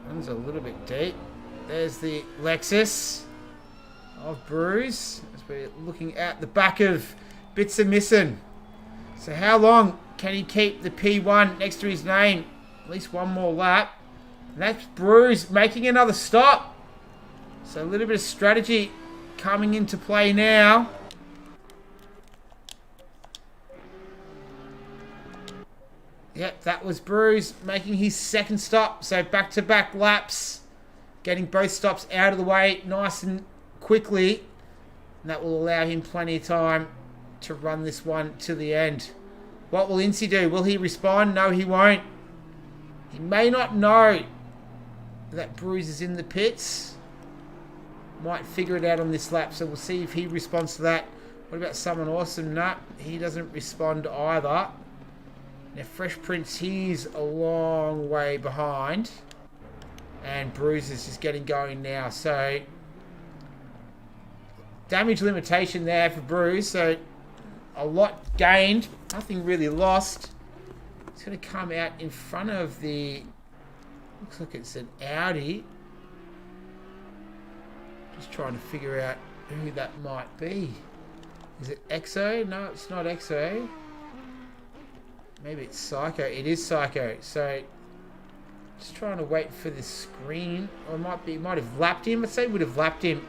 One's a little bit deep. There's the Lexus of Bruce. As we're looking at the back of Bits of Missing. So how long can he keep the P1 next to his name? At least one more lap. And that's Bruce making another stop. So a little bit of strategy coming into play now. Yep, that was Bruce making his second stop. So back-to-back laps. Getting both stops out of the way nice and quickly. And that will allow him plenty of time to run this one to the end. What will Incy do? Will he respond? No, he won't. He may not know that Bruce is in the pits. Might figure it out on this lap. So we'll see if he responds to that. What about someone awesome? No, he doesn't respond either. Now, Fresh Prince, he's a long way behind. And Bruce is just getting going now. So, damage limitation there for Bruce. So, a lot gained. Nothing really lost. It's going to come out in front of the... Looks like it's an Audi. Just trying to figure out who that might be. Is it EXO? No, it's not EXO. Maybe it's Psycho. It is Psycho. So, just trying to wait for the screen. Or it might have lapped him. I'd say it would have lapped him.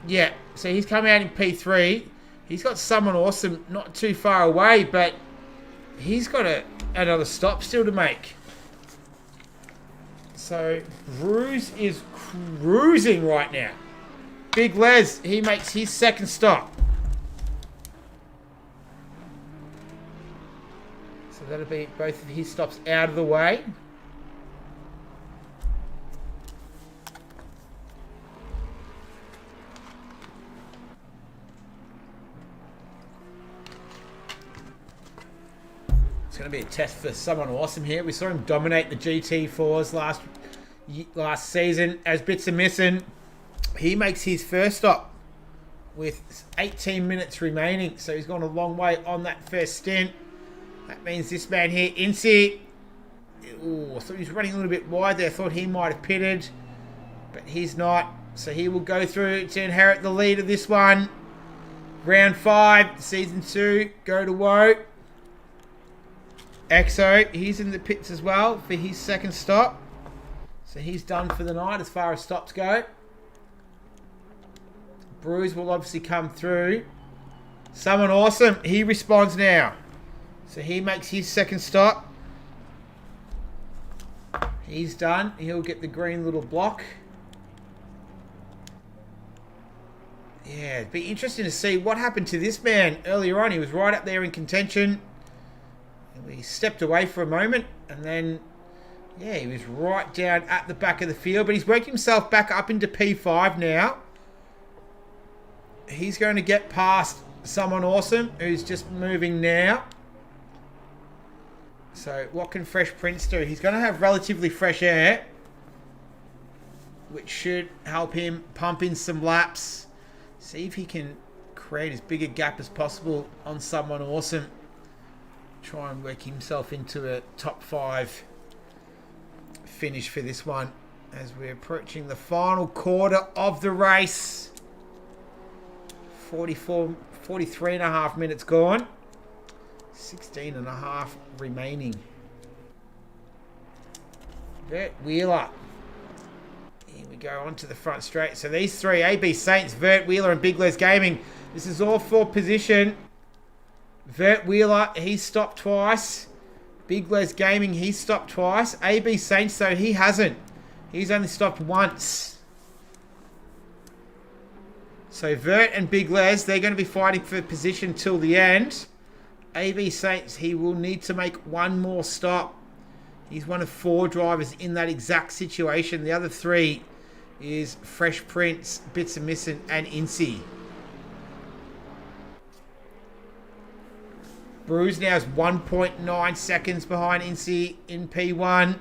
Yeah, so he's coming out in P3. He's got someone awesome not too far away, but he's got another stop still to make. So, Bruce is cruising right now. Big Les, he makes his second stop. So that'll be both of his stops out of the way. It's going to be a test for someone awesome here. We saw him dominate the GT4s last season as bits are missing. He makes his first stop with 18 minutes remaining. So he's gone a long way on that first stint. That means this man here, Incy. Ooh, I thought he was running a little bit wide there. I thought he might have pitted, but he's not. So he will go through to inherit the lead of this one. Round 5, Season 2, Go2Whoa. EXO, he's in the pits as well for his second stop. So he's done for the night as far as stops go. Bruce will obviously come through. Someone awesome, he responds now. So he makes his second stop. He's done. He'll get the green little block. Yeah, it'd be interesting to see what happened to this man earlier on. He was right up there in contention. He stepped away for a moment and then, yeah, he was right down at the back of the field. But he's worked himself back up into P5 now. He's going to get past someone awesome who's just moving now. So what can Fresh Prince do? He's going to have relatively fresh air, which should help him pump in some laps. See if he can create as big a gap as possible on someone awesome. Try and work himself into a top 5 finish for this one as we're approaching the final quarter of the race. 43 and a half minutes gone. 16 and a half remaining. Vert Wheeler. Here we go onto the front straight. So these three, AB Saints, Vert Wheeler and Big Les Gaming. This is all for position. Vert Wheeler, he stopped twice. Big Les Gaming, he stopped twice. AB Saints, though, he hasn't. He's only stopped once. So Vert and Big Les, they're going to be fighting for position till the end. AB Saints, he will need to make one more stop. He's one of 4 drivers in that exact situation. The other 3 is Fresh Prince, Bits of Missing, and Incy. Bruce now is 1.9 seconds behind Incy in P1.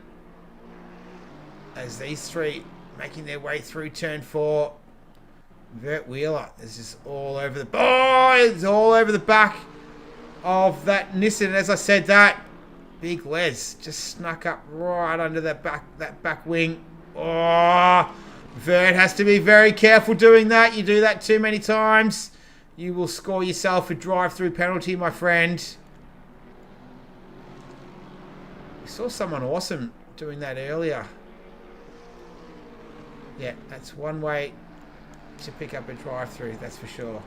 As these 3 making their way through turn 4. Vert Wheeler, this is all over the... Oh, it's all over the back of that Nissan. As I said that, Big Les just snuck up right under that back wing. Oh, Vert has to be very careful doing that. You do that too many times, you will score yourself a drive-through penalty, my friend. We saw someone awesome doing that earlier. Yeah, that's one way to pick up a drive-through, that's for sure.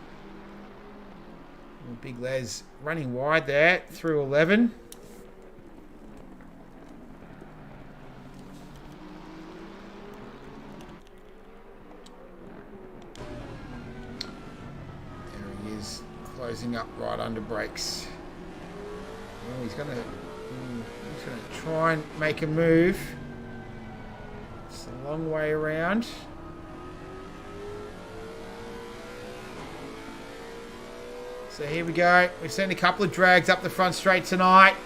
Big Les running wide there through 11. There he is, closing up right under brakes. Oh, he's gonna try and make a move. It's a long way around. So here we go. We've seen a couple of drags up the front straight tonight.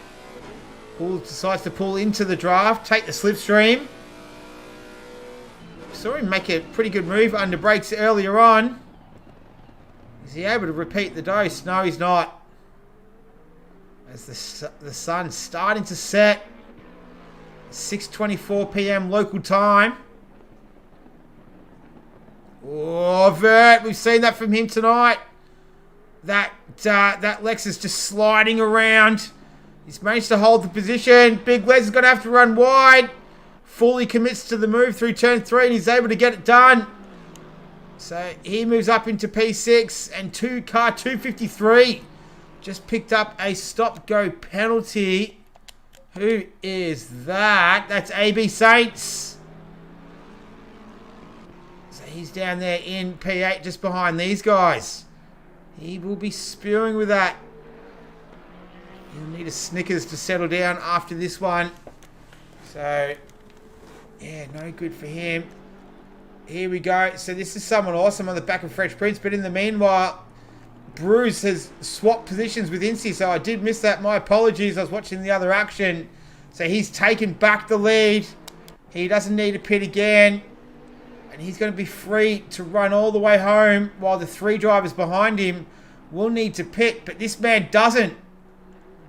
Paul decides to pull into the draft, take the slipstream. Saw him make a pretty good move under brakes earlier on. Is he able to repeat the dose? No, he's not. As the sun's starting to set. 6:24 p.m. local time. Oh, Vert. We've seen that from him tonight. That Lexus just sliding around. He's managed to hold the position. Big Les is going to have to run wide. Fully commits to the move through turn 3 and he's able to get it done. So he moves up into P6 and car 253 just picked up a stop-go penalty. Who is that? That's AB Saints. So he's down there in P8 just behind these guys. He will be spewing with that. He'll need a Snickers to settle down after this one. So, yeah, no good for him. Here we go. So this is someone awesome on the back of Fresh Prince. But in the meanwhile, Bruce has swapped positions with Incy. So I did miss that. My apologies. I was watching the other action. So he's taken back the lead. He doesn't need a pit again. And he's going to be free to run all the way home while the 3 drivers behind him will need to pit. But this man doesn't.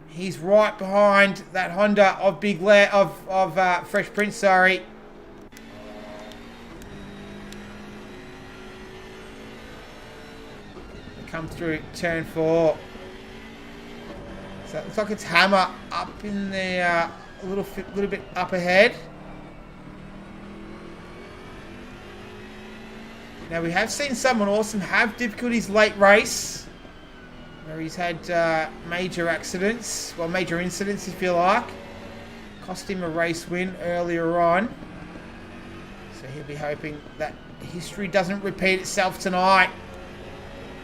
He's right behind that Honda of Fresh Prince, sorry. They come through turn 4. So it looks like it's Hammer up in there, a little bit up ahead. Now, we have seen someone awesome have difficulties late race, where he's had major accidents, well, major incidents, if you like. Cost him a race win earlier on. So he'll be hoping that history doesn't repeat itself tonight.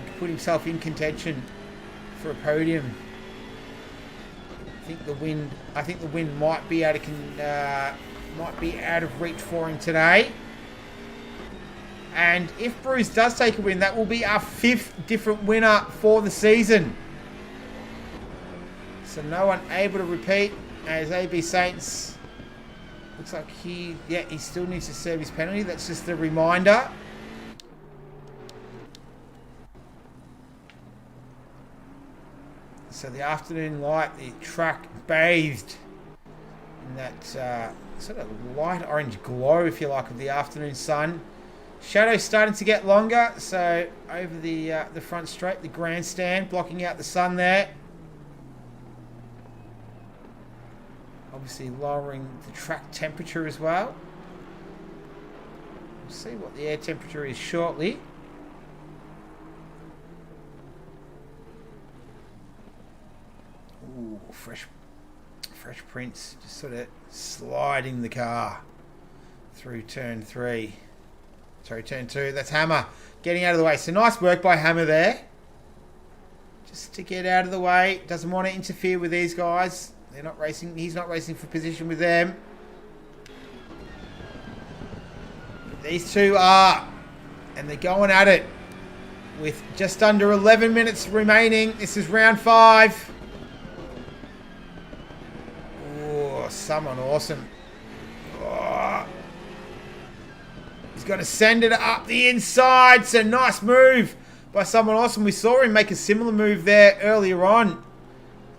He can put himself in contention for a podium. I think the wind might be out of reach for him today. And if Bruce does take a win, that will be our 5th different winner for the season. So no one able to repeat, as AB Saints looks like he still needs to serve his penalty. That's just a reminder. So the afternoon light, the track bathed in that sort of light orange glow, if you like, of the afternoon sun. Shadow's starting to get longer, so over the front straight, the grandstand blocking out the sun there. Obviously lowering the track temperature as well. We'll see what the air temperature is shortly. Ooh, Fresh Prince just sort of sliding the car through turn 3. Sorry, turn 2. That's Hammer getting out of the way. So nice work by Hammer there. Just to get out of the way. Doesn't want to interfere with these guys. They're not racing. He's not racing for position with them. These two are. And they're going at it. With just under 11 minutes remaining. This is round 5. Oh, someone awesome. Oh. He's going to send it up the inside. So nice move by someone awesome. We saw him make a similar move there earlier on.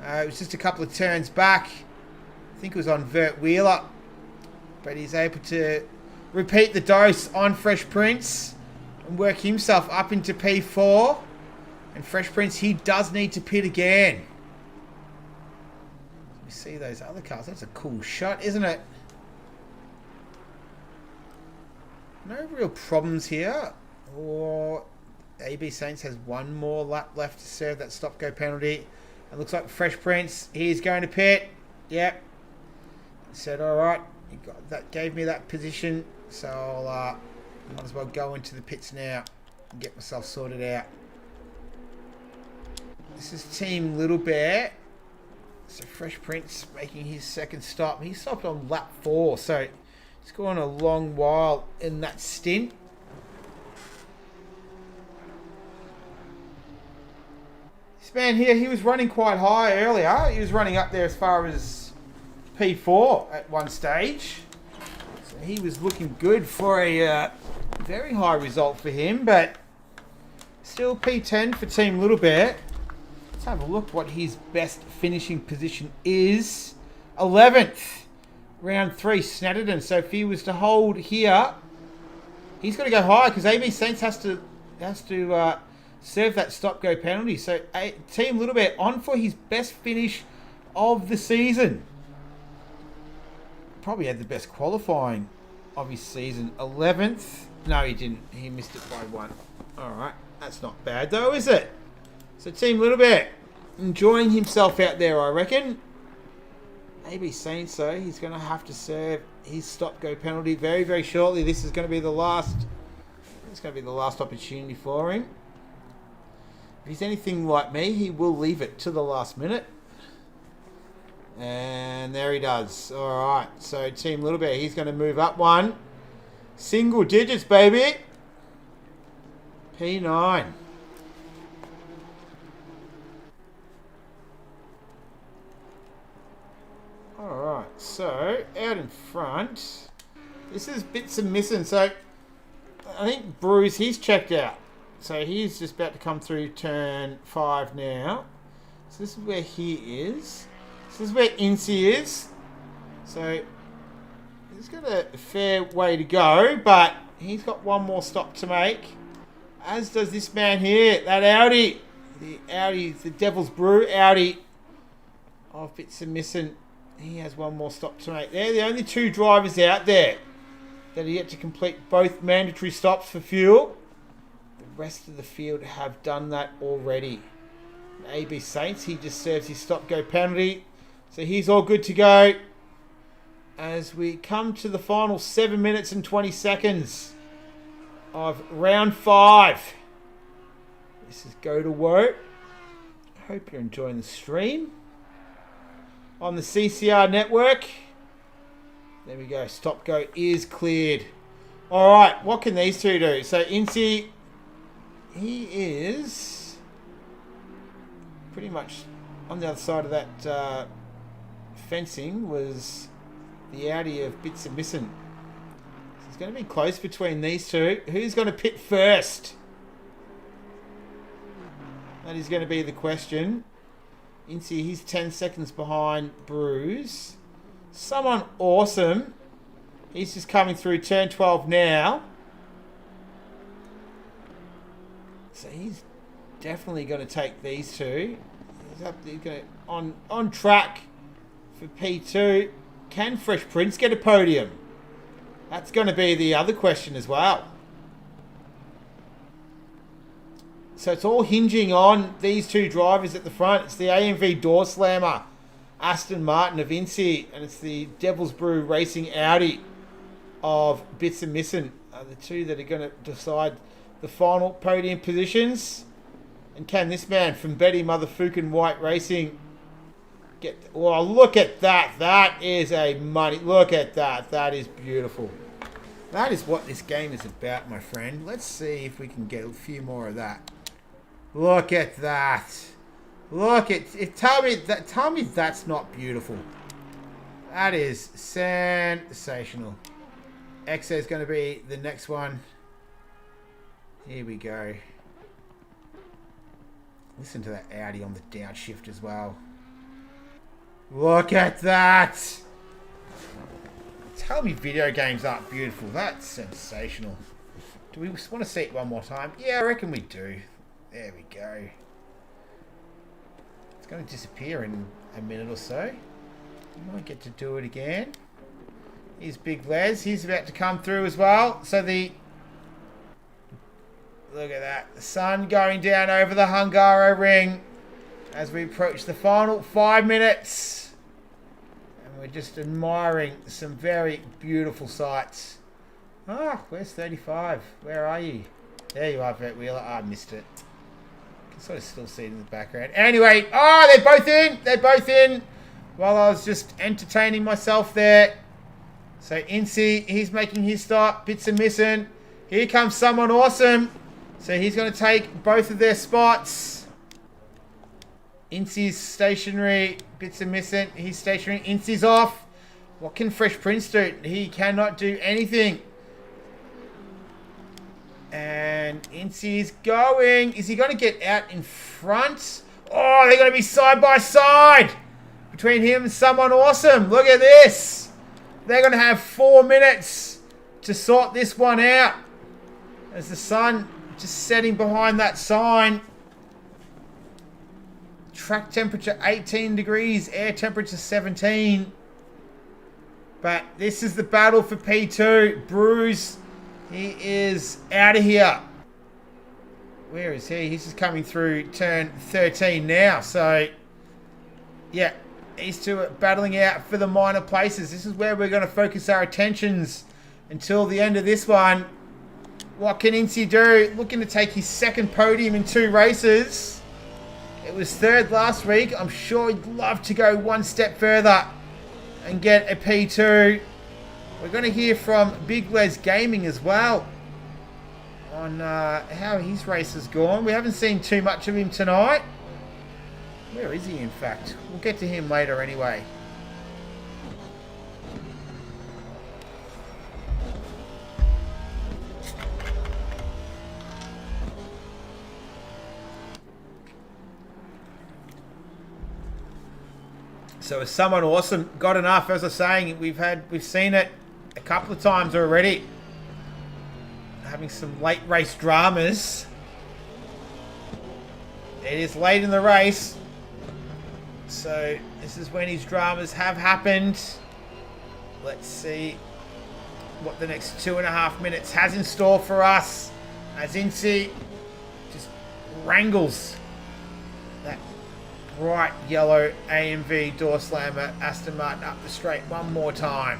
It was just a couple of turns back. I think it was on Vert Wheeler. But he's able to repeat the dose on Fresh Prince and work himself up into P4. And Fresh Prince, he does need to pit again. Let me see those other cars. That's a cool shot, isn't it? No real problems here. Or AB Saints has one more lap left to serve that stop-go penalty. It looks like Fresh Prince, he's going to pit. Yep. He said, all right, you got that, gave me that position, so I'll might as well go into the pits now and get myself sorted out. This is Team Little Bear. So Fresh Prince making his second stop. He stopped on lap 4, so he's gone a long while in that stint. This man here, he was running quite high earlier. He was running up there as far as P4 at one stage. So he was looking good for a very high result for him, but still P10 for Team Little Bear. Let's have a look what his best finishing position is. 11th. Round 3, Snetterton. So if he was to hold here, he's got to go higher because AB Saints has to serve that stop-go penalty. So Team Little Bear on for his best finish of the season. Probably had the best qualifying of his season. 11th. No, he didn't. He missed it by 1. All right. That's not bad though, is it? So Team Little Bear enjoying himself out there, I reckon. AB Saints, so he's going to have to serve his stop-go penalty very, very shortly. This is going to be the last. It's going to be the last opportunity for him. If he's anything like me, he will leave it to the last minute. And there he does. All right. So Team Little Bear, he's going to move up 1. Single digits, baby. P9. Alright, so out in front, this is bits and missing. So I think Bruce, he's checked out. So he's just about to come through turn 5 now. So this is where he is. This is where Incy is. So he's got a fair way to go, but he's got one more stop to make. As does this man here, that Audi. The Devil's Brew Audi of bits and missing. He has one more stop to make. They're the only 2 drivers out there that are yet to complete both mandatory stops for fuel. The rest of the field have done that already. AB Saints, he just serves his stop-go penalty. So he's all good to go. As we come to the final 7 minutes and 20 seconds of round 5. This is Go2Whoa. I hope you're enjoying the stream. On the CCR network. There we go. Stop go is cleared. Alright, what can these 2 do? So Incy, he is pretty much on the other side of that fencing was the Audi of bits and missing. So it's going to be close between these 2. Who's going to pit first? That is going to be the question. Incy, he's 10 seconds behind Bruce. Someone awesome. He's just coming through turn 12 now. So he's definitely going to take these 2. He's going to on track for P2. Can Fresh Prince get a podium? That's going to be the other question as well. So it's all hinging on these 2 drivers at the front. It's the AMV door slammer, Aston Martin of Incy, and it's the Devil's Brew Racing Audi of Bits and Missing. Are the 2 that are going to decide the final podium positions. And can this man from Betty Motherfucking White Racing get... Oh, look at that. That is a money. Look at that. That is beautiful. That is what this game is about, my friend. Let's see if we can get a few more of that. Look at that. Look at it. Tell me that's not beautiful. That is sensational. XA is going to be the next one. Here we go. Listen to that Audi on the downshift as well. Look at that. Tell me video games aren't beautiful. That's sensational. Do we want to see it one more time? Yeah, I reckon we do. There we go. It's going to disappear in a minute or so. You might get to do it again. Here's Big Les. He's about to come through as well. So look at that. The sun going down over the Hungary ring as we approach the final 5 minutes. And we're just admiring some very beautiful sights. Ah, where's 35? Where are you? There you are, Brett Wheeler. Oh, I missed it. I can sort of still see it in the background. Anyway, they're both in. They're both in. While I was just entertaining myself there. So Incy, he's making his start. Bits are missing. Here comes someone awesome. So he's going to take both of their spots. Incy's stationary. Bits are missing. He's stationary. Incy's off. What can Fresh Prince do? He cannot do anything. And Incy's going. Is he going to get out in front? Oh, they're going to be side by side. Between him and someone awesome. Look at this. They're going to have 4 minutes to sort this one out. As the sun just setting behind that sign. Track temperature 18 degrees. Air temperature 17. But this is the battle for P2. Bruce, he is out of here. Where is he? He's just coming through turn 13 now. So, yeah. These two are battling out for the minor places. This is where we're going to focus our attentions until the end of this one. What can Incy do? Looking to take his second podium in 2 races. It was 3rd last week. I'm sure he'd love to go one step further and get a P2. We're going to hear from Big Les Gaming as well on how his race has gone. We haven't seen too much of him tonight. Where is he, in fact? We'll get to him later anyway. So is someone awesome got enough? As I was saying, we've seen it a couple of times already. Having some late race dramas. It is late in the race. So this is when his dramas have happened. Let's see what the next 2.5 minutes has in store for us. As Incy just wrangles that bright yellow AMV door slammer Aston Martin up the straight one more time.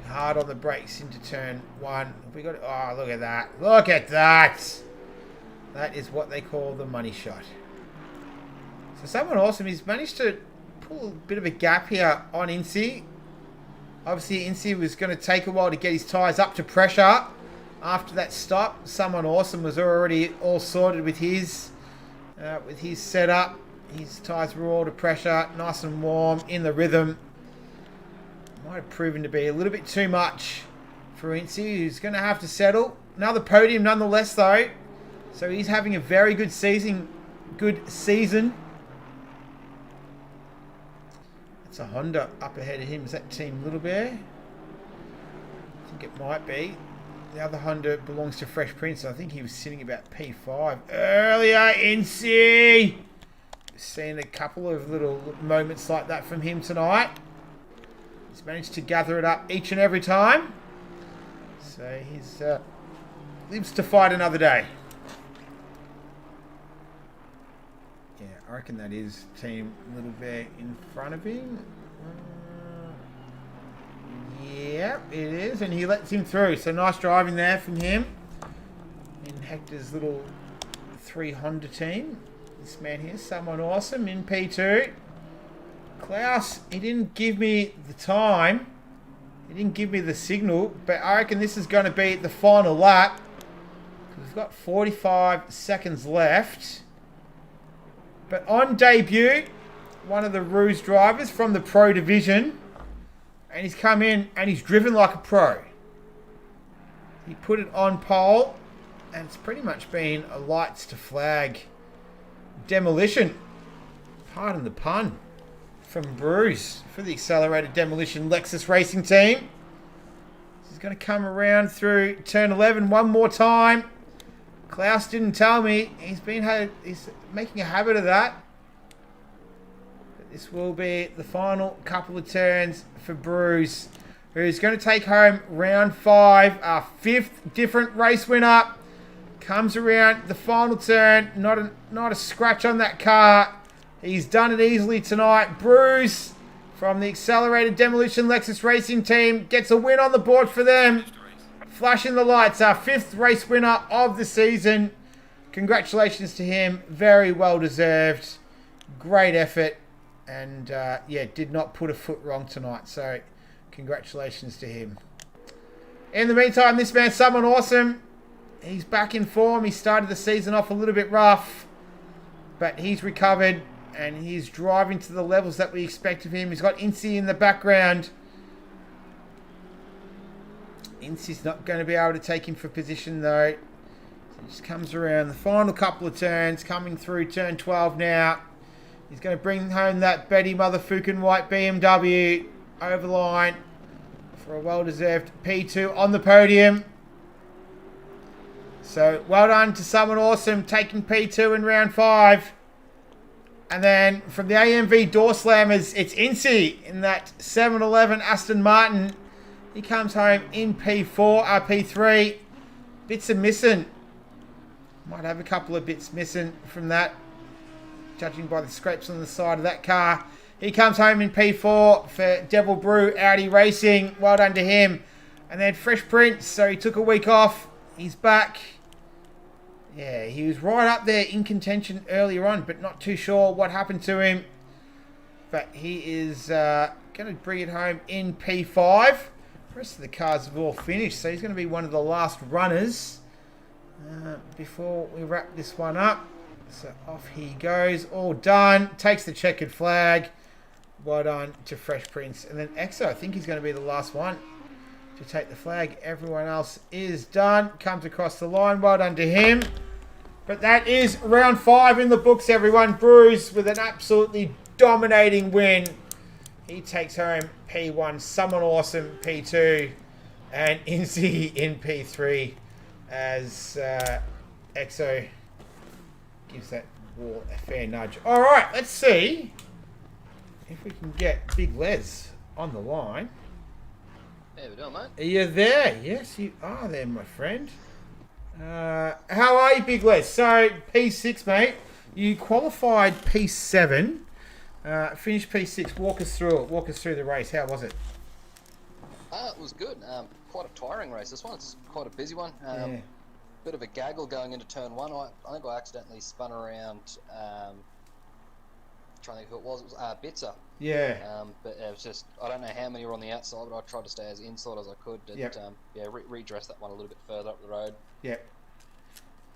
Hard on the brakes into turn 1. We got. Oh, look at that! Look at that! That is what they call the money shot. So someone awesome. He's managed to pull a bit of a gap here on Incy. Obviously, Incy was going to take a while to get his tyres up to pressure. After that stop, someone awesome was already all sorted with his setup. His tyres were all to pressure, nice and warm, in the rhythm. Might have proven to be a little bit too much for Incy, who's going to have to settle. Another podium nonetheless, though. So he's having a very good season. It's a Honda up ahead of him. Is that Team Little Bear? I think it might be. The other Honda belongs to Fresh Prince. I think he was sitting about P5 earlier. Incy! Seen a couple of little moments like that from him tonight. He's managed to gather it up each and every time. So he's lives to fight another day. Yeah, I reckon that is Team Little Bear in front of him. Yep, it is. And he lets him through. So nice driving there from him. In Hector's little 3 Honda team. This man here, someone awesome in P2. Klaus, he didn't give me the time. He didn't give me the signal. But I reckon this is going to be the final lap. We've got 45 seconds left. But on debut, one of the Ruse drivers from the Pro Division. And he's come in and he's driven like a pro. He put it on pole. And it's pretty much been a lights to flag demolition. Pardon the pun. From Bruce for the Accelerated Demolition Lexus Racing Team. He's going to come around through turn 11 one more time. Klaus didn't tell me. He's making a habit of that. This will be the final couple of turns for Bruce, who's going to take home round 5. Our 5th different race winner. Comes around the final turn. Not a scratch on that car. He's done it easily tonight. Bruce from the Accelerated Demolition Lexus Racing Team gets a win on the board for them. Flashing the lights. Our 5th race winner of the season. Congratulations to him. Very well deserved. Great effort. And yeah, did not put a foot wrong tonight. So congratulations to him. In the meantime, this man's someone awesome. He's back in form. He started the season off a little bit rough, but he's recovered and he's driving to the levels that we expect of him. He's got Incy in the background. Incy's not going to be able to take him for position though. So he just comes around the final couple of turns, coming through turn 12 now. He's going to bring home that Betty motherfucking white BMW over the line for a well-deserved P2 on the podium. So, well done to someone awesome taking P2 in round 5. And then from the AMV Door Slammers, it's Incy in that 711 Aston Martin. He comes home in P4, P3. Bits are missing. Might have a couple of bits missing from that, judging by the scrapes on the side of that car. He comes home in P4 for Devil Brew Audi Racing. Well done to him. And then Fresh Prince, so he took a week off. He's back. Yeah, he was right up there in contention earlier on, but not too sure what happened to him. But he is going to bring it home in P5. The rest of the cars have all finished, so he's going to be one of the last runners before we wrap this one up. So off he goes, all done. Takes the checkered flag. Well done to Fresh Prince. And then Exo, I think he's going to be the last one to take the flag. Everyone else is done. Comes across the line. Well done to him. But that is round 5 in the books, everyone. Bruce with an absolutely dominating win. He takes home P1. Someone awesome P2. And Incy in P3 as Exo gives that wall a fair nudge. All right, let's see if we can get Big Les on the line. How we doing, mate? Are you there? Yes, you are there, my friend. How are you, Big Les? So, P6, mate. You qualified P7. Finished P6. Walk us through it. Walk us through the race. How was it? It was good. Quite a tiring race. This one's quite a busy one. Yeah. Bit of a gaggle going into turn 1. I think I accidentally spun around. Trying to think who it was. It was Bitzer. Yeah. But it was just, I don't know how many were on the outside, but I tried to stay as inside as I could. And, yep. Yeah, redress that one a little bit further up the road. Yep.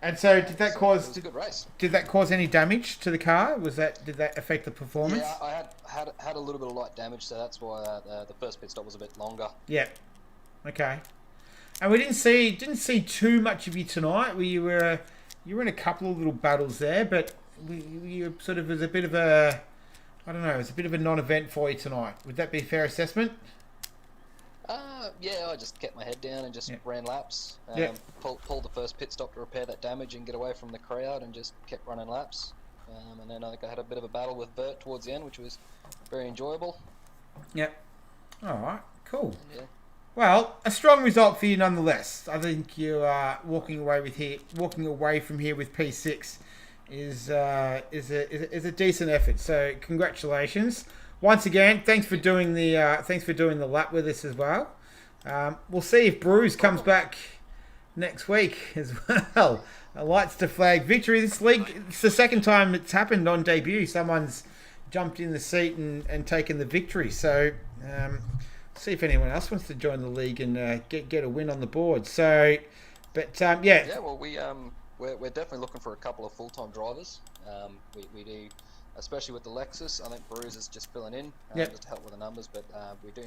And so, did that cause? It was a good race. Did that cause any damage to the car? Did that affect the performance? Yeah, I had a little bit of light damage, so that's why the first pit stop was a bit longer. Yeah. Okay. And we didn't see too much of you tonight. You were in a couple of little battles there, but you sort of was a bit of a, I don't know, it was a bit of a non-event for you tonight. Would that be a fair assessment? Yeah, I just kept my head down and just ran laps. Pulled the first pit stop to repair that damage and get away from the crowd, and just kept running laps. And then I think I had a bit of a battle with Bert towards the end, which was very enjoyable. Yep. All right. Cool. Yeah. Well, a strong result for you nonetheless. I think you are walking away from here with P6 is a decent effort. So congratulations once again. Thanks for doing the lap with us as well. We'll see if Bruce comes back next week as well. A lights to flag victory this league. It's the second time it's happened on debut. Someone's jumped in the seat and taken the victory. So. See if anyone else wants to join the league and get a win on the board. So, but yeah. Yeah, well, we're definitely looking for a couple of full-time drivers. We do, especially with the Lexus. I think Bruce is just filling in just to help with the numbers. But we do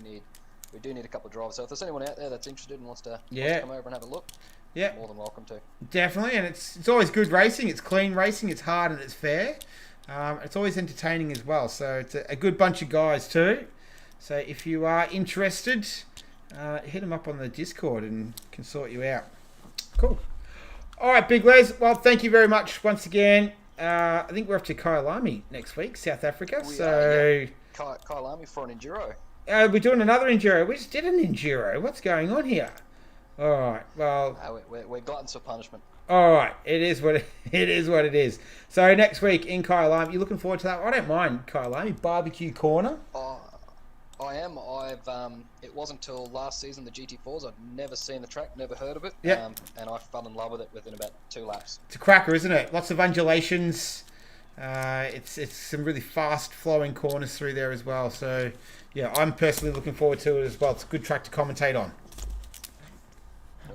need a couple of drivers. So if there's anyone out there that's interested and wants to come over and have a look, more than welcome to. Definitely, and it's always good racing. It's clean racing. It's hard and it's fair. It's always entertaining as well. So it's a good bunch of guys too. So if you are interested, hit them up on the Discord and can sort you out. Cool. All right, Big Les. Well, thank you very much once again. I think we're off to Kyalami next week, South Africa. We so are, yeah. Kyalami for an enduro. we're doing another enduro. We just did an enduro. What's going on here? All right. Well, We're gluttons for punishment. all right. It is what it is. What it is. So next week in Kyalami, you looking forward to that? I don't mind Kyalami barbecue corner. I am. It wasn't until last season the GT4s. I'd never seen the track, never heard of it. Yeah. And I fell in love with it within about 2 laps. It's a cracker, isn't it? Lots of undulations. It's some really fast flowing corners through there as well. So yeah, I'm personally looking forward to it as well. It's a good track to commentate on.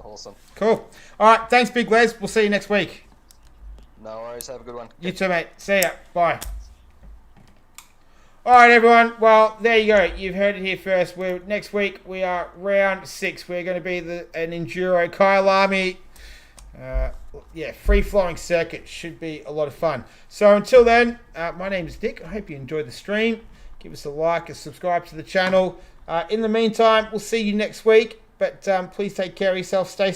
Awesome. Cool. All right. Thanks, Big Les. We'll see you next week. No worries. Have a good one. You too, mate. See ya. Bye. All right, everyone. Well, there you go. You've heard it here first. Next week we are round 6. We're going to be an enduro Kyalami. Free flowing circuit should be a lot of fun. So until then, my name is Dick. I hope you enjoyed the stream. Give us a like and subscribe to the channel. In the meantime, we'll see you next week. But please take care of yourself. Stay